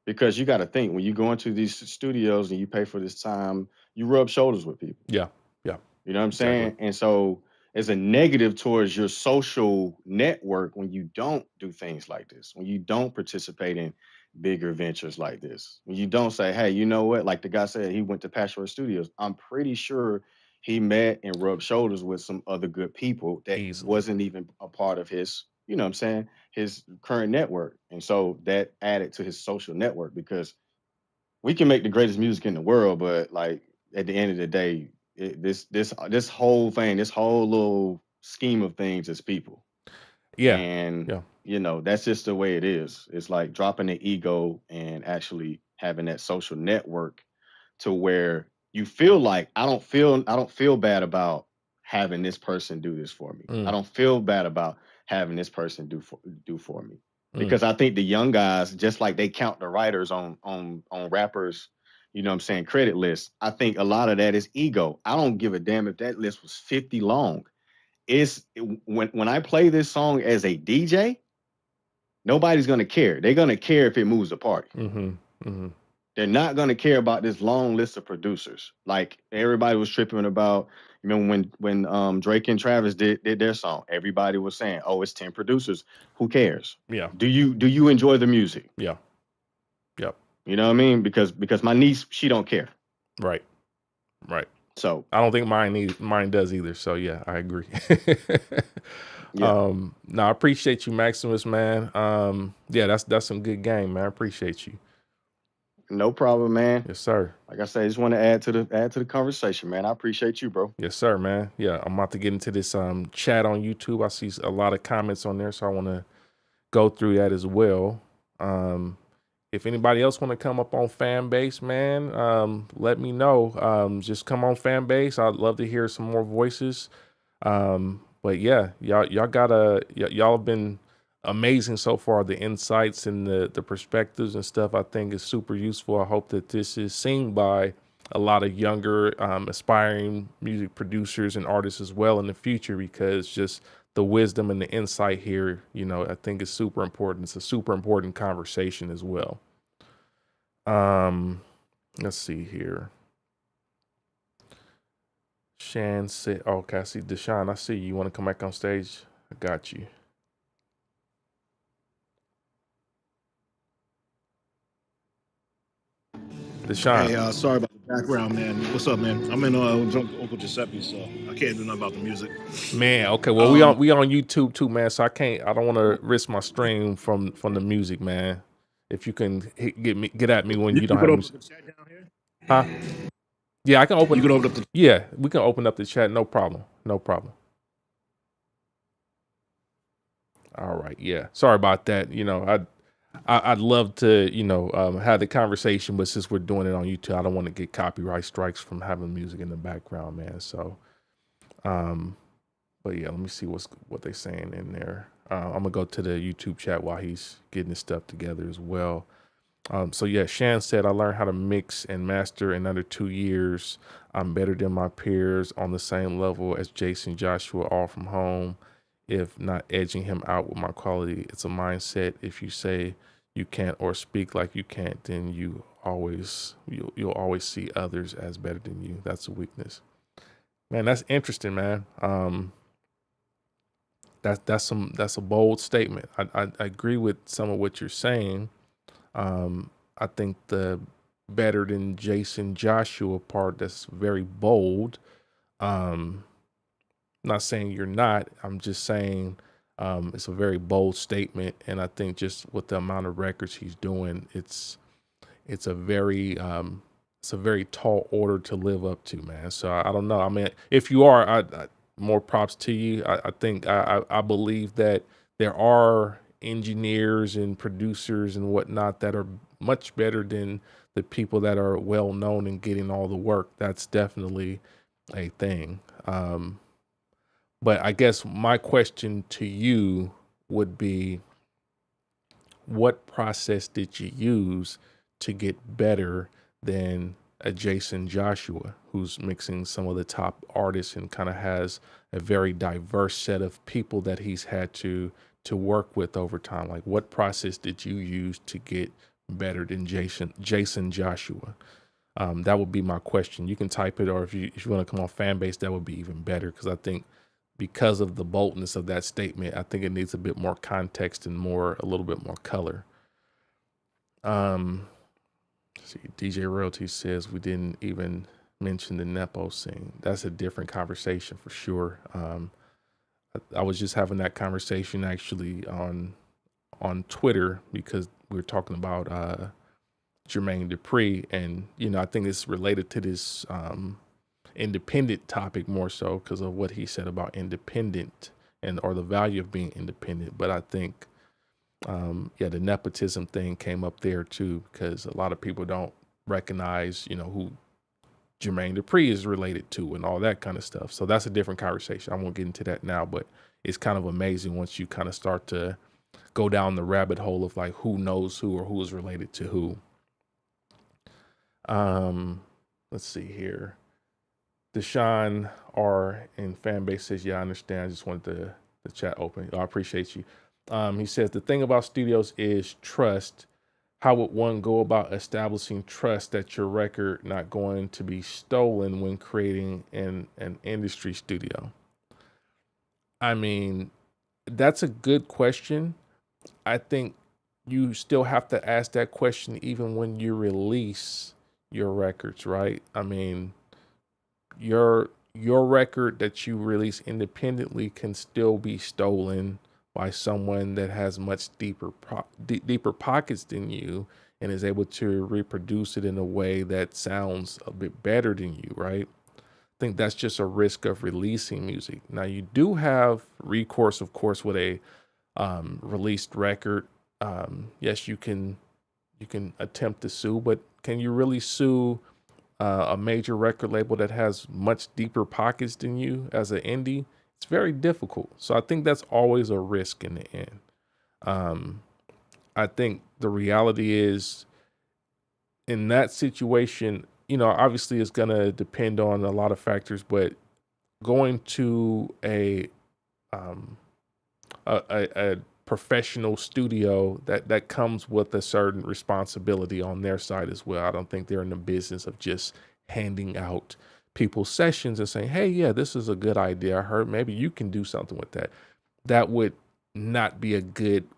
Because you got to think, when you go into these studios and you pay for this time, you rub shoulders with people. Yeah. Yeah. You know what I'm Exactly. saying? And so it's a negative towards your social network when you don't do things like this, when you don't participate in bigger ventures like this, when you don't say, hey, you know what? Like the guy said, he went to Patchwork Studios. I'm pretty sure he met and rubbed shoulders with some other good people that Easily. wasn't even a part of his you know what I'm saying, his current network. And so that added to his social network, because we can make the greatest music in the world, but like at the end of the day, this whole thing, this whole little scheme of things is people. Yeah. And Yeah. you know, that's just the way it is. It's like dropping the ego and actually having that social network to where you feel like I don't feel bad about having this person do this for me. I don't feel bad about having this person do for me. Because I think the young guys, just like they count the writers on rappers, you know what I'm saying, credit lists. I think a lot of that is ego. I don't give a damn if that list was 50 long. When I play this song as a DJ, nobody's gonna care. They're gonna care if it moves the party. They're not gonna care about this long list of producers. Like everybody was tripping about, you know, when Drake and Travis did their song, everybody was saying, "Oh, it's 10 producers. Who cares?" Yeah. Do you enjoy the music? Yeah. Yep. You know what I mean? Because my niece, she don't care. Right. Right. So I don't think mine does either. So yeah, I agree. yeah, No, I appreciate you, Maximus, man. Yeah, that's some good game, man. I appreciate you. no problem, man. Yes, sir. Like I said, I just want to add to the conversation, man. I appreciate you, bro. Yes, sir, man. Yeah, I'm about to get into this chat on YouTube. I see a lot of comments on there, so I want to go through that as well. If anybody else want to come up on Fanbase, man, let me know. Just come on Fanbase. I'd love to hear some more voices. But yeah, y'all have been amazing so far. The insights and the perspectives and stuff, I think, is super useful. I hope that this is seen by a lot of younger aspiring music producers and artists as well in the future, because just the wisdom and the insight here, you know, I think is super important. It's a super important conversation as well. Let's see here. Shan said, oh, okay, I see Deshaun. I see you. You want to come back on stage? I got you. Deshaun. Hey, sorry about the background, man. What's up, man? I'm in with Uncle Giuseppe, so I can't do nothing about the music. Man, okay. Well, we on YouTube too, man. So I don't want to risk my stream from the music, man. If you can get at me when you don't have music. The chat down here? Huh? Yeah, I can open. You can open up the. Yeah, we can open up the chat. No problem. No problem. All right. Yeah. Sorry about that. You know, I'd love to, you know, have the conversation, but since we're doing it on YouTube, I don't want to get copyright strikes from having music in the background, man. So, but yeah, let me see what they're saying in there. I'm gonna go to the YouTube chat while he's getting his stuff together as well. So yeah, Shan said, I learned how to mix and master in under 2 years. I'm better than my peers, on the same level as Jason Joshua, all from home. If not edging him out with my quality, it's a mindset. If you say you can't or speak like you can't, then you'll always see others as better than you. That's a weakness. Man, that's interesting, man. That's a bold statement. I agree with some of what you're saying. I think the better than Jason Joshua part, that's very bold. Not saying you're not. I'm just saying it's a very bold statement, and I think just with the amount of records he's doing, it's a very tall order to live up to, man. So I don't know. I mean, if you are, I more props to you. I think I believe that there are engineers and producers and whatnot that are much better than the people that are well known and getting all the work. That's definitely a thing. But I guess my question to you would be, what process did you use to get better than a Jason Joshua, who's mixing some of the top artists and kind of has a very diverse set of people that he's had to work with over time? Like, what process did you use to get better than Jason Joshua? That would be my question. You can type it, or if you want to come on Fanbase, that would be even better, because I think because of the boldness of that statement, I think it needs a bit more context and a little bit more color. See, DJ Royalty says we didn't even mention the Nepo scene. That's a different conversation for sure. I was just having that conversation actually on Twitter because we were talking about Jermaine Dupri, and I think it's related to this independent topic more so because of what he said about independent or the value of being independent. But I think the nepotism thing came up there too because a lot of people don't recognize who Jermaine Dupri is related to and all that kind of stuff. So that's a different conversation. I won't get into that now, but it's kind of amazing once you kind of start to go down the rabbit hole of like who knows who or who is related to who. Let's see here. Deshaun R in Fanbase says, yeah, I understand. I just wanted the chat open. I appreciate you. He says, the thing about studios is trust. How would one go about establishing trust that your record not going to be stolen when creating an industry studio? I mean, that's a good question. I think you still have to ask that question even when you release your records, right? I mean, your record that you release independently can still be stolen by someone that has much deeper pockets than you and is able to reproduce it in a way that sounds a bit better than you, right? I think that's just a risk of releasing music. Now you do have recourse, of course, with a released record. Yes, you can attempt to sue, but can you really sue a major record label that has much deeper pockets than you as an indie? It's very difficult. So I think that's always a risk in the end. I think the reality is in that situation, obviously it's going to depend on a lot of factors, but going to a professional studio that comes with a certain responsibility on their side as well. I don't think they're in the business of just handing out people's sessions and saying, hey, yeah, this is a good idea. I heard maybe you can do something with that. That would not be a good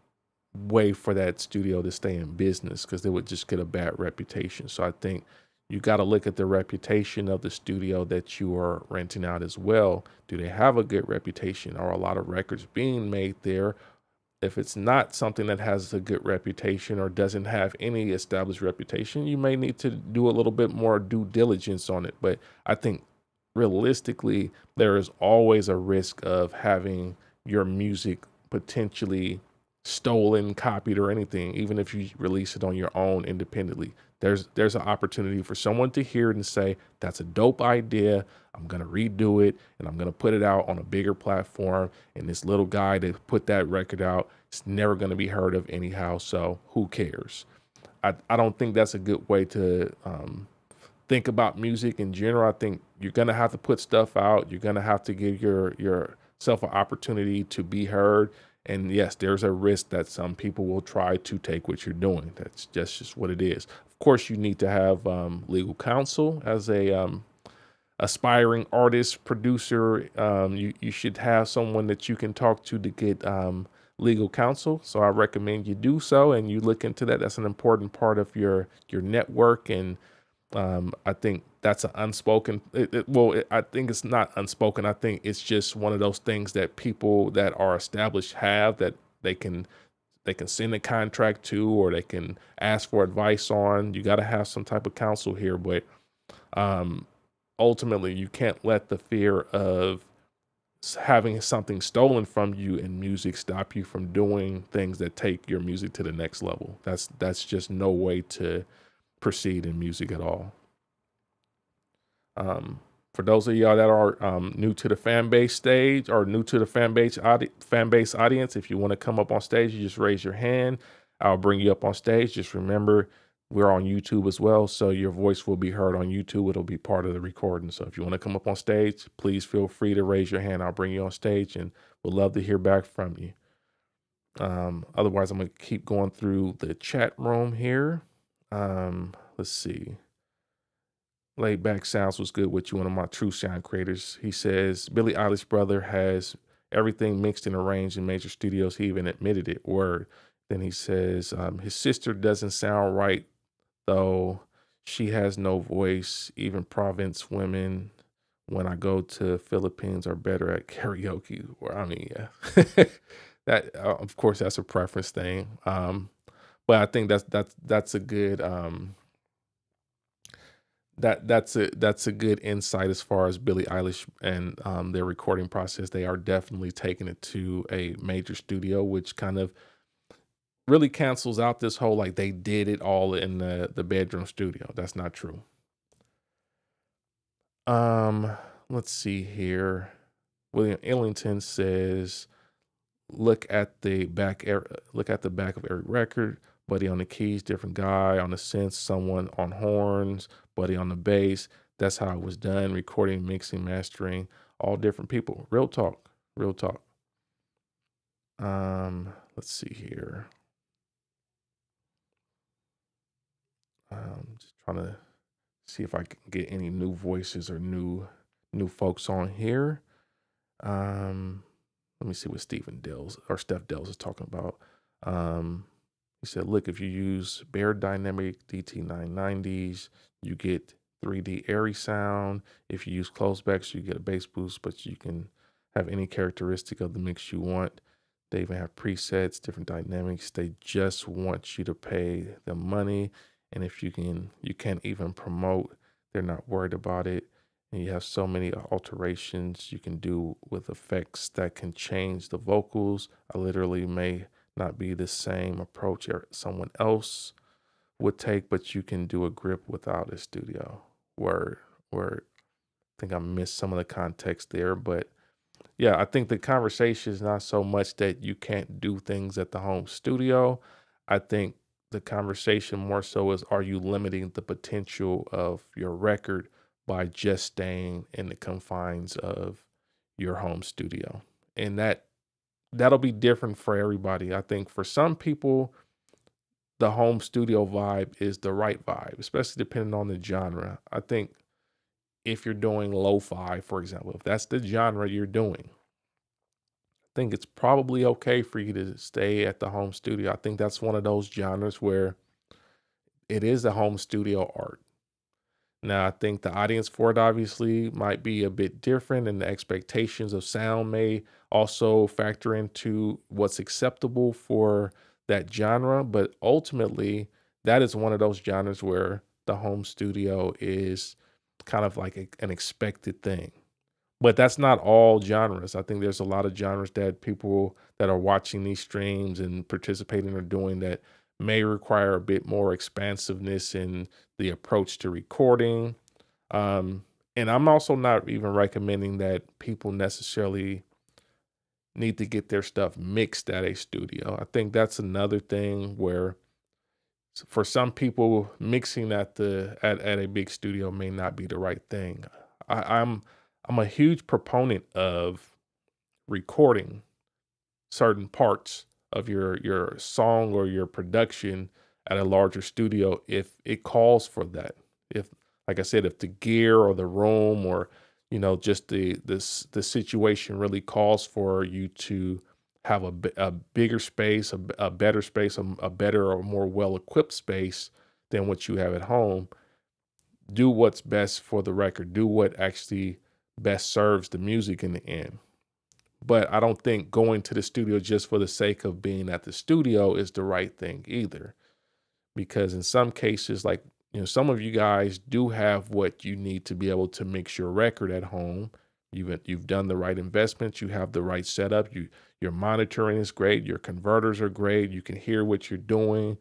way for that studio to stay in business because they would just get a bad reputation. So I think you got to look at the reputation of the studio that you are renting out as well. Do they have a good reputation? Are a lot of records being made there? If it's not something that has a good reputation or doesn't have any established reputation, you may need to do a little bit more due diligence on it. But I think realistically, there is always a risk of having your music potentially stolen, copied, or anything, even if you release it on your own independently. There's an opportunity for someone to hear it and say, that's a dope idea. I'm going to redo it and I'm going to put it out on a bigger platform. And this little guy that put that record out, it's never going to be heard of anyhow. So who cares? I don't think that's a good way to think about music in general. I think you're going to have to put stuff out. You're going to have to give yourself an opportunity to be heard. And yes, there's a risk that some people will try to take what you're doing. That's just what it is. Of course, you need to have legal counsel as a aspiring artist, producer. You should have someone that you can talk to get legal counsel. So I recommend you do so and you look into that. That's an important part of your network. And I think that's an unspoken, I think it's not unspoken. I think it's just one of those things that people that are established have that they can send a contract to, or they can ask for advice on. You got to have some type of counsel here, but ultimately you can't let the fear of having something stolen from you in music stop you from doing things that take your music to the next level. That's just no way to proceed in music at all. For those of y'all that are new to the Fanbase stage or new to the Fanbase audience, if you want to come up on stage, you just raise your hand. I'll bring you up on stage. Just remember, we're on YouTube as well, so your voice will be heard on YouTube. It'll be part of the recording. So if you want to come up on stage, please feel free to raise your hand. I'll bring you on stage, and we'd love to hear back from you. Otherwise, I'm going to keep going through the chat room here. Let's see. Laid Back Sounds was good with you, one of my true sound creators. He says, Billie Eilish brother has everything mixed and arranged in major studios. He even admitted it. Word. Then he says, his sister doesn't sound right, though. She has no voice. Even Province women when I go to Philippines are better at karaoke. Or I mean, yeah, that of course that's a preference thing. But I think that's a good that's a good insight as far as Billie Eilish and their recording process. They are definitely taking it to a major studio, which kind of really cancels out this whole like they did it all in the bedroom studio. That's not true. Let's see here. William Ellington says, look at the back of every record. Buddy on the keys, different guy on the synth, someone on horns, buddy on the bass. That's how it was done. Recording, mixing, mastering, all different people. Real talk. Real talk. Let's see here. Just trying to see if I can get any new voices or new folks on here. Let me see what Steph Dells is talking about. He said, look, if you use Baird Dynamic DT990s, you get 3D airy sound. If you use closebacks, you get a bass boost, but you can have any characteristic of the mix you want. They even have presets, different dynamics. They just want you to pay them money. And if you can't even promote, they're not worried about it. And you have so many alterations you can do with effects that can change the vocals. I literally may not be the same approach someone else would take, but you can do a grip without a studio. Word. I think I missed some of the context there, but yeah, I think the conversation is not so much that you can't do things at the home studio. I think the conversation more so is, are you limiting the potential of your record by just staying in the confines of your home studio? And that'll be different for everybody. I think for some people, the home studio vibe is the right vibe, especially depending on the genre. I think if you're doing lo-fi, for example, if that's the genre you're doing, I think it's probably okay for you to stay at the home studio. I think that's one of those genres where it is a home studio art. Now, I think the audience for it obviously might be a bit different, and the expectations of sound may also factor into what's acceptable for that genre. But ultimately, that is one of those genres where the home studio is kind of like an expected thing. But that's not all genres. I think there's a lot of genres that people that are watching these streams and participating are doing that may require a bit more expansiveness in the approach to recording. And I'm also not even recommending that people necessarily need to get their stuff mixed at a studio. I think that's another thing where for some people, mixing at a big studio may not be the right thing. I'm a huge proponent of recording certain parts of your song or your production at a larger studio if it calls for that. If, like I said, if the gear or the room or just the situation really calls for you to have a bigger space, a better space, a better or more well-equipped space than what you have at home, do what's best for the record. Do what actually best serves the music in the end. But I don't think going to the studio just for the sake of being at the studio is the right thing either. Because in some cases, like, some of you guys do have what you need to be able to mix your record at home. You've done the right investments. You have the right setup. Your monitoring is great. Your converters are great. You can hear what you're doing.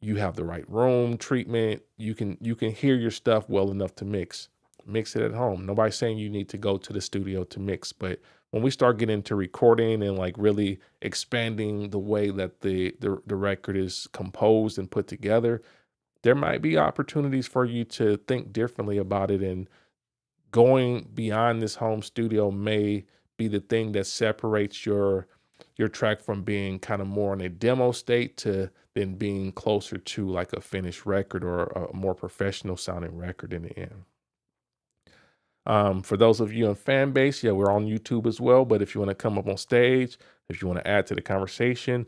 You have the right room treatment. You can hear your stuff well enough to mix it at home. Nobody's saying you need to go to the studio to mix, but when we start getting into recording and like really expanding the way that the record is composed and put together, there might be opportunities for you to think differently about it, and going beyond this home studio may be the thing that separates your track from being kind of more in a demo state to then being closer to like a finished record or a more professional sounding record in the end. For those of you in Fanbase, yeah, we're on YouTube as well. But if you want to come up on stage, if you want to add to the conversation,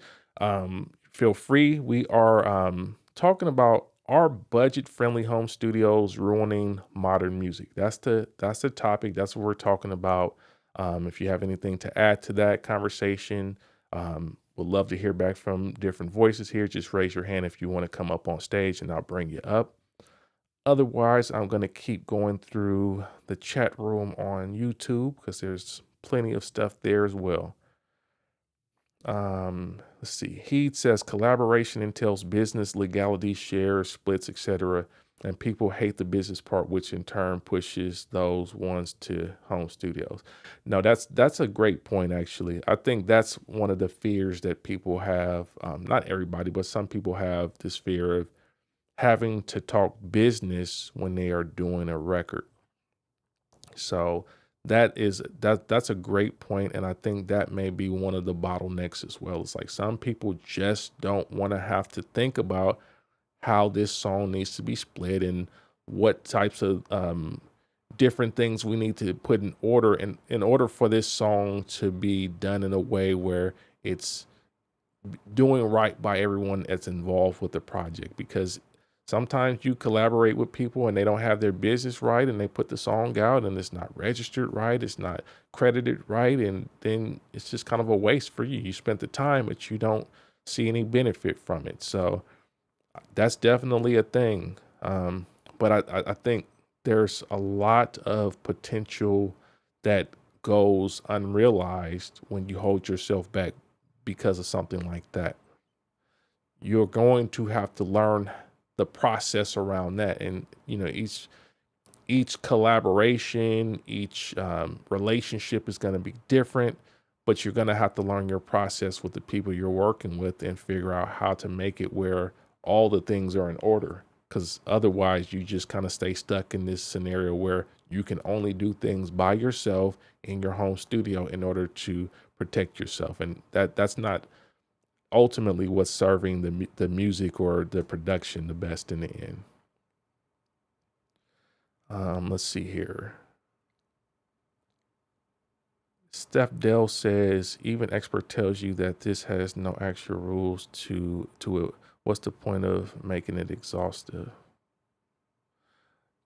feel free. We are talking about Are budget-friendly home studios ruining modern music? That's the topic. That's what we're talking about. If you have anything to add to that conversation, would love to hear back from different voices here. Just raise your hand if you want to come up on stage, and I'll bring you up. Otherwise, I'm going to keep going through the chat room on YouTube because there's plenty of stuff there as well. Let's see. Heed says collaboration entails business, legality, shares, splits, etc. And people hate the business part, which in turn pushes those ones to home studios. No, that's a great point, actually. I think that's one of the fears that people have. Not everybody, but some people have this fear of having to talk business when they are doing a record. So that's a great point, and I think that may be one of the bottlenecks as well. It's like some people just don't want to have to think about how this song needs to be split and what types of different things we need to put in order in order for this song to be done in a way where it's doing right by everyone that's involved with the project. Because sometimes you collaborate with people and they don't have their business right, and they put the song out and it's not registered right, it's not credited right, and then it's just kind of a waste for you. You spent the time, but you don't see any benefit from it. So that's definitely a thing. But I think there's a lot of potential that goes unrealized when you hold yourself back because of something like that. You're going to have to learn the process around that, and each collaboration, each relationship is going to be different, but you're going to have to learn your process with the people you're working with and figure out how to make it where all the things are in order, because otherwise you just kind of stay stuck in this scenario where you can only do things by yourself in your home studio in order to protect yourself, and that's not ultimately what's serving the music or the production the best in the end. Let's see here. Steph Dell says, even expert tells you that this has no actual rules to it. What's the point of making it exhaustive?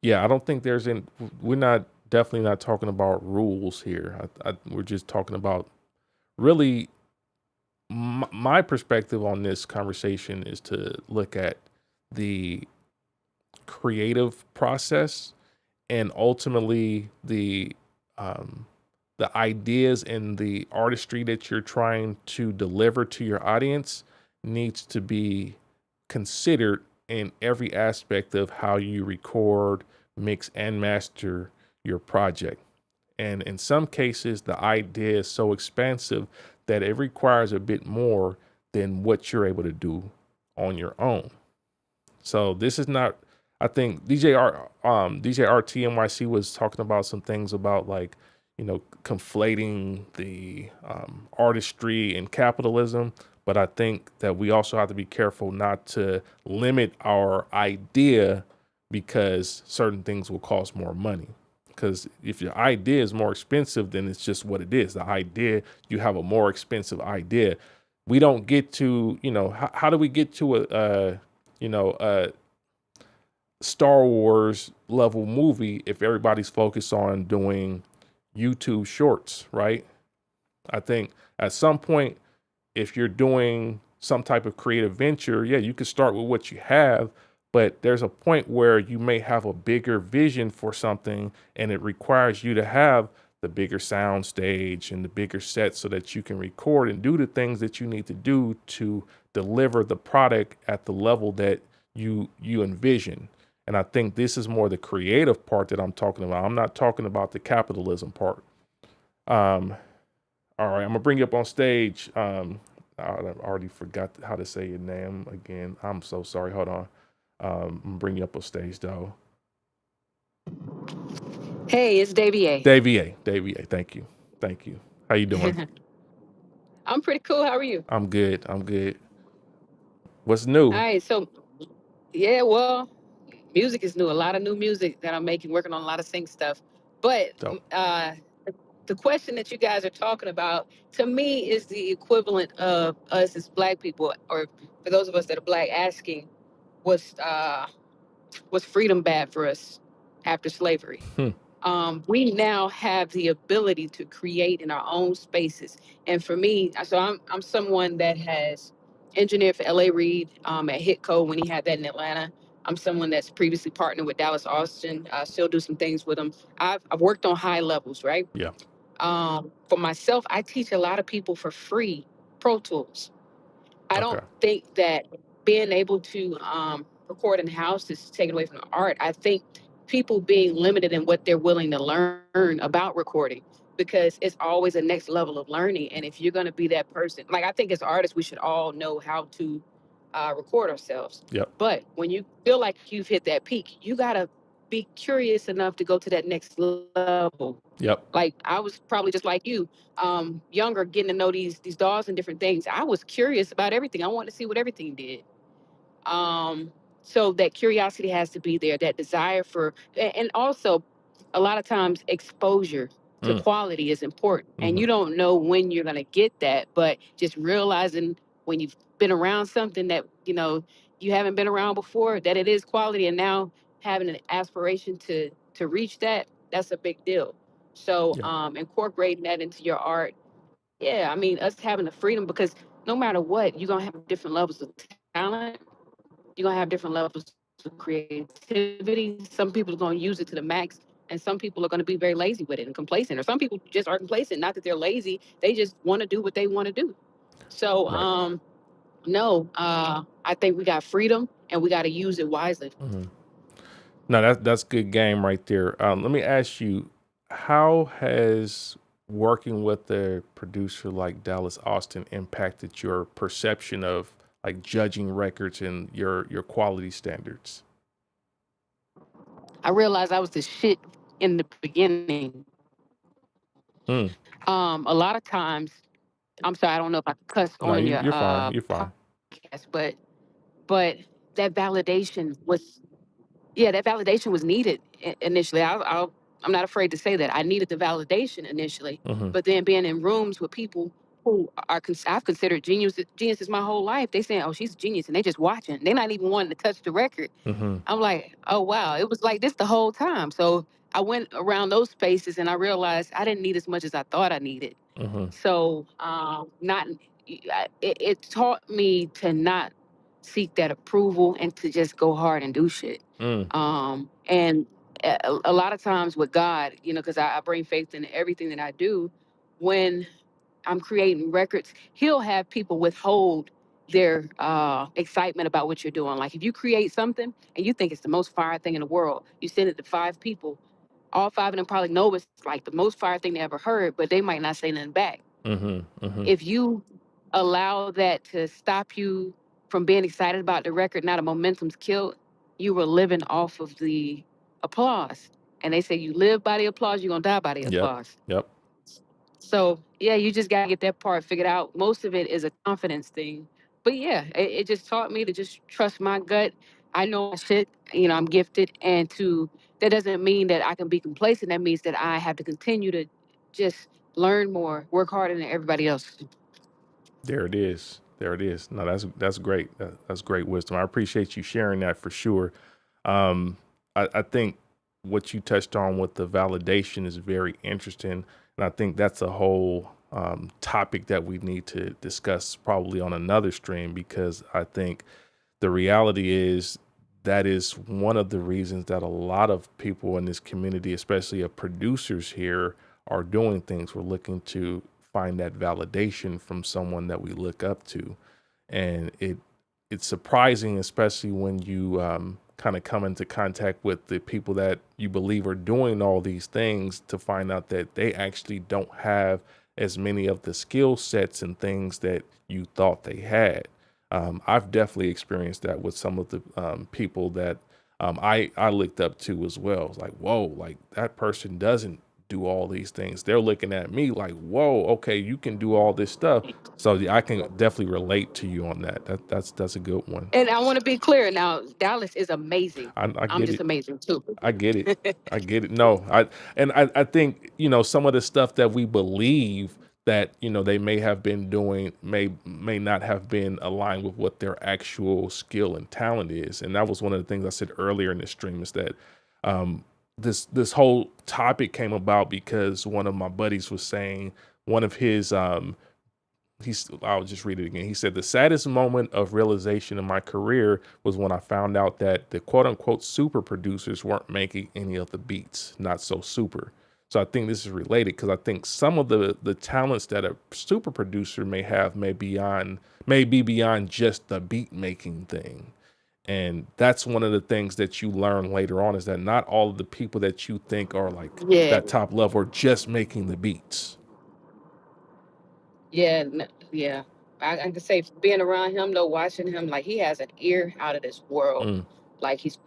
Yeah, I don't think we're definitely not talking about rules here. We're just talking about really my perspective on this conversation is to look at the creative process and ultimately the ideas and the artistry that you're trying to deliver to your audience needs to be considered in every aspect of how you record, mix, and master your project. And in some cases, the idea is so expansive that it requires a bit more than what you're able to do on your own. So this is not, I think DJ RTNYC was talking about some things about like, conflating the artistry and capitalism. But I think that we also have to be careful not to limit our idea because certain things will cost more money. Because if your idea is more expensive, then it's just what it is. The idea, you have a more expensive idea. We don't get to, how do we get to a Star Wars level movie if everybody's focused on doing YouTube shorts, right? I think at some point, if you're doing some type of creative venture, yeah, you could start with what you have, but there's a point where you may have a bigger vision for something and it requires you to have the bigger sound stage and the bigger set so that you can record and do the things that you need to do to deliver the product at the level that you envision. And I think this is more the creative part that I'm talking about. I'm not talking about the capitalism part. All right, I'm gonna bring you up on stage. I already forgot how to say your name again. I'm so sorry. Hold on. I'm gonna bring you up on stage though. Hey, it's Davy A. Davy A. Thank you. How you doing? I'm pretty cool. How are you? I'm good. What's new? All right. So, yeah, well, music is new. A lot of new music that I'm making, working on a lot of sync stuff. But the question that you guys are talking about, to me, is the equivalent of us as Black people, or for those of us that are Black, asking, was freedom bad for us after slavery. We now have the ability to create in our own spaces. And for me, so I'm someone that has engineered for L.A. Reid at Hitco when he had that in Atlanta. I'm someone that's previously partnered with Dallas Austin. I still do some things with them. I've worked on high levels, right? Yeah. For myself, I teach a lot of people for free Pro Tools. I don't think that being able to record in house is taken away from the art. I think people being limited in what they're willing to learn about recording, because it's always a next level of learning. And if you're going to be that person, like I think as artists, we should all know how to record ourselves. Yep. But when you feel like you've hit that peak, you got to be curious enough to go to that next level. Yep. Like I was probably just like you, younger, getting to know these dolls and different things. I was curious about everything. I wanted to see what everything did. So that curiosity has to be there, that desire for, and also a lot of times exposure to quality is important. And you don't know when you're going to get that, but just realizing when you've been around something that, you haven't been around before, that it is quality, and now having an aspiration to reach that, that's a big deal. So incorporating that into your art, yeah, I mean, us having the freedom, because no matter what, you're going to have different levels of talent. You're going to have different levels of creativity. Some people are going to use it to the max, and some people are going to be very lazy with it and complacent. Or some people just are complacent, not that they're lazy. They just want to do what they want to do. So, no, I think we got freedom, and we got to use it wisely. No, that's good game right there. Let me ask you, how has working with a producer like Dallas Austin impacted your perception of like judging records and your quality standards? I realized I was the shit in the beginning. A lot of times, I'm sorry, I don't know if I could cuss No, on your you're fine. You're fine. podcast, but that validation was, that validation was needed initially. I'm not afraid to say that I needed the validation initially, but then being in rooms with people who I've considered geniuses my whole life, they saying, "Oh, she's a genius," and they just watching. They're not even wanting to touch the record. I'm like, "Oh wow, it was like this the whole time." So I went around those spaces and I realized I didn't need as much as I thought I needed. So not it taught me to not seek that approval and to just go hard and do shit. And a lot of times with God, because I bring faith in everything that I do, when I'm creating records, He'll have people withhold their excitement about what you're doing. Like if you create something and you think it's the most fire thing in the world, you send it to 5 people. All 5 of them probably know it's like the most fire thing they ever heard, but they might not say nothing back. If you allow that to stop you from being excited about the record, now the momentum's killed, you were living off of the applause. And they say you live by the applause, you're going to die by the applause. Yep. So, yeah, you just got to get that part figured out. Most of it is a confidence thing. But yeah, it just taught me to just trust my gut. I know my shit, I'm gifted. And that doesn't mean that I can be complacent. That means that I have to continue to just learn more, work harder than everybody else. There it is. There it is. No, that's great. That's great wisdom. I appreciate you sharing that for sure. I think what you touched on with the validation is very interesting. And I think that's a whole topic that we need to discuss probably on another stream, because I think the reality is that is one of the reasons that a lot of people in this community, especially of producers here, are doing things. We're looking to find that validation from someone that we look up to. And it's surprising, especially when you kind of come into contact with the people that you believe are doing all these things, to find out that they actually don't have as many of the skill sets and things that you thought they had. I've definitely experienced that with some of the people that I looked up to as well. It's like, whoa, like that person doesn't do all these things. They're looking at me like, whoa, okay, you can do all this stuff. So yeah, I can definitely relate to you on that. That's a good one. And I want to be clear now, Dallas is amazing. I I'm get just it. amazing too. I get it. I get it. No, I think, some of the stuff that we believe that, you know, they may have been doing may not have been aligned with what their actual skill and talent is. And that was one of the things I said earlier in the stream, is that this whole topic came about because one of my buddies was saying, one of his I'll just read it again. He said, the saddest moment of realization in my career was when I found out that the quote unquote super producers weren't making any of the beats, not so super. So I think this is related, because I think some of the talents that a super producer may have may be beyond just the beat making thing. And that's one of the things that you learn later on, is that not all of the people that you think are like Yeah, that top level are just making the beats. yeah, yeah. I can say being around him though, watching him, like he has an ear out of this world. Mm, Like he's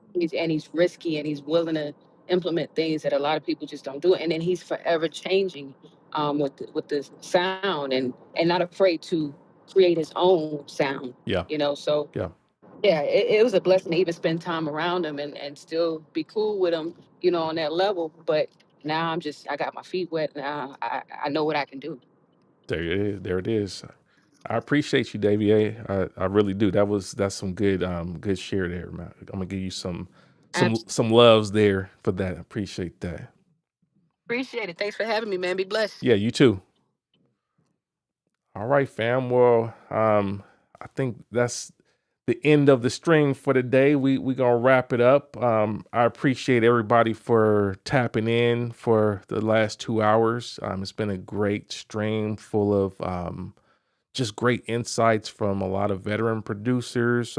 risky and he's willing to implement things that a lot of people just don't do. And then he's forever changing with the sound and not afraid to create his own sound. yeah, You know, so yeah. yeah, it was a blessing to even spend time around him and still be cool with him, you know, on that level. But now I got my feet wet. Now I know what I can do. There it is. There it is. I appreciate you, Davey A. I really do. That's some good share there, man. I'm gonna give you some Abs- loves there for that. I appreciate that. Appreciate it. Thanks for having me, man. Be blessed. Yeah, you too. All right, fam. Well, I think that's the end of the stream for today. We gonna wrap it up. I appreciate everybody for tapping in for the last 2 hours. It's been a great stream full of just great insights from a lot of veteran producers,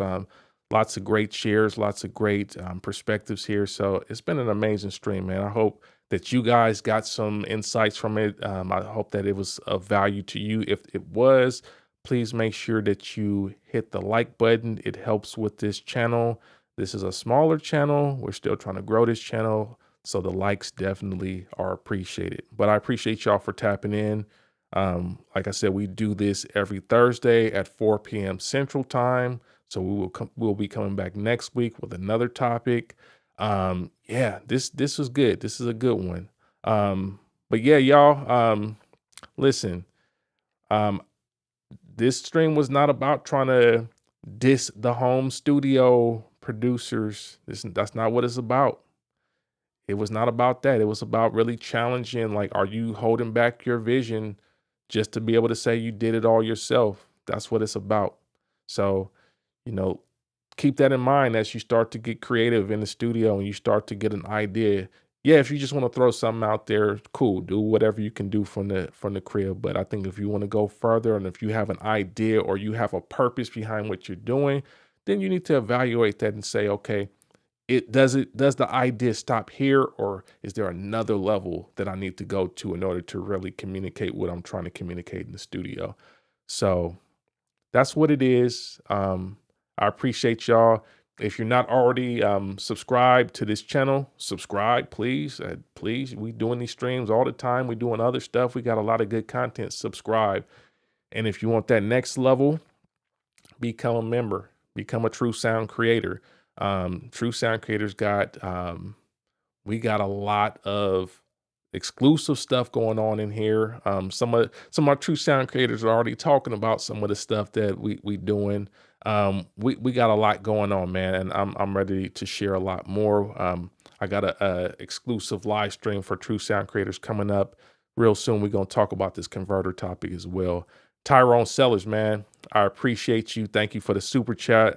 lots of great shares, lots of great perspectives here. So it's been an amazing stream, man. I hope that you guys got some insights from it. I hope that it was of value to you. If it was, please make sure that you hit the like button. It helps with this channel. This is a smaller channel. We're still trying to grow this channel, so the likes definitely are appreciated. But I appreciate y'all for tapping in. Like I said, we do this every Thursday at 4 p.m. Central Time. So we'll be coming back next week with another topic. Yeah, this was good. This is a good one. But yeah, y'all, listen, this stream was not about trying to diss the home studio producers. That's not what it's about. It was not about that. It was about really challenging, like, are you holding back your vision just to be able to say you did it all yourself? That's what it's about. So, you know, keep that in mind as you start to get creative in the studio and you start to get an idea. Yeah, if you just want to throw something out there, cool. Do whatever you can do from the crib. But I think if you want to go further, and if you have an idea or you have a purpose behind what you're doing, then you need to evaluate that and say, okay, does the idea stop here, or is there another level that I need to go to in order to really communicate what I'm trying to communicate in the studio? So that's what it is. I appreciate y'all. If you're not already subscribed to this channel, subscribe, please. Please, we doing these streams all the time. We doing other stuff. We got a lot of good content. Subscribe. And if you want that next level, become a member. Become a true sound creator. True sound creators we got a lot of exclusive stuff going on in here. Some of our true sound creators are already talking about some of the stuff that we doing. We got a lot going on, man, and I'm ready to share a lot more. I got a exclusive live stream for true sound creators coming up real soon. We're gonna talk about this converter topic as well. Tyrone Sellers, man, I appreciate you. Thank you for the super chat.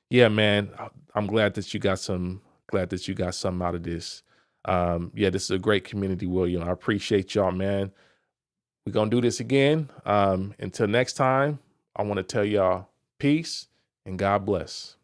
Yeah, man, I'm glad that you got something out of this. Yeah, this is a great community, William. I appreciate y'all, man. We're going to do this again. Until next time, I want to tell y'all peace and God bless.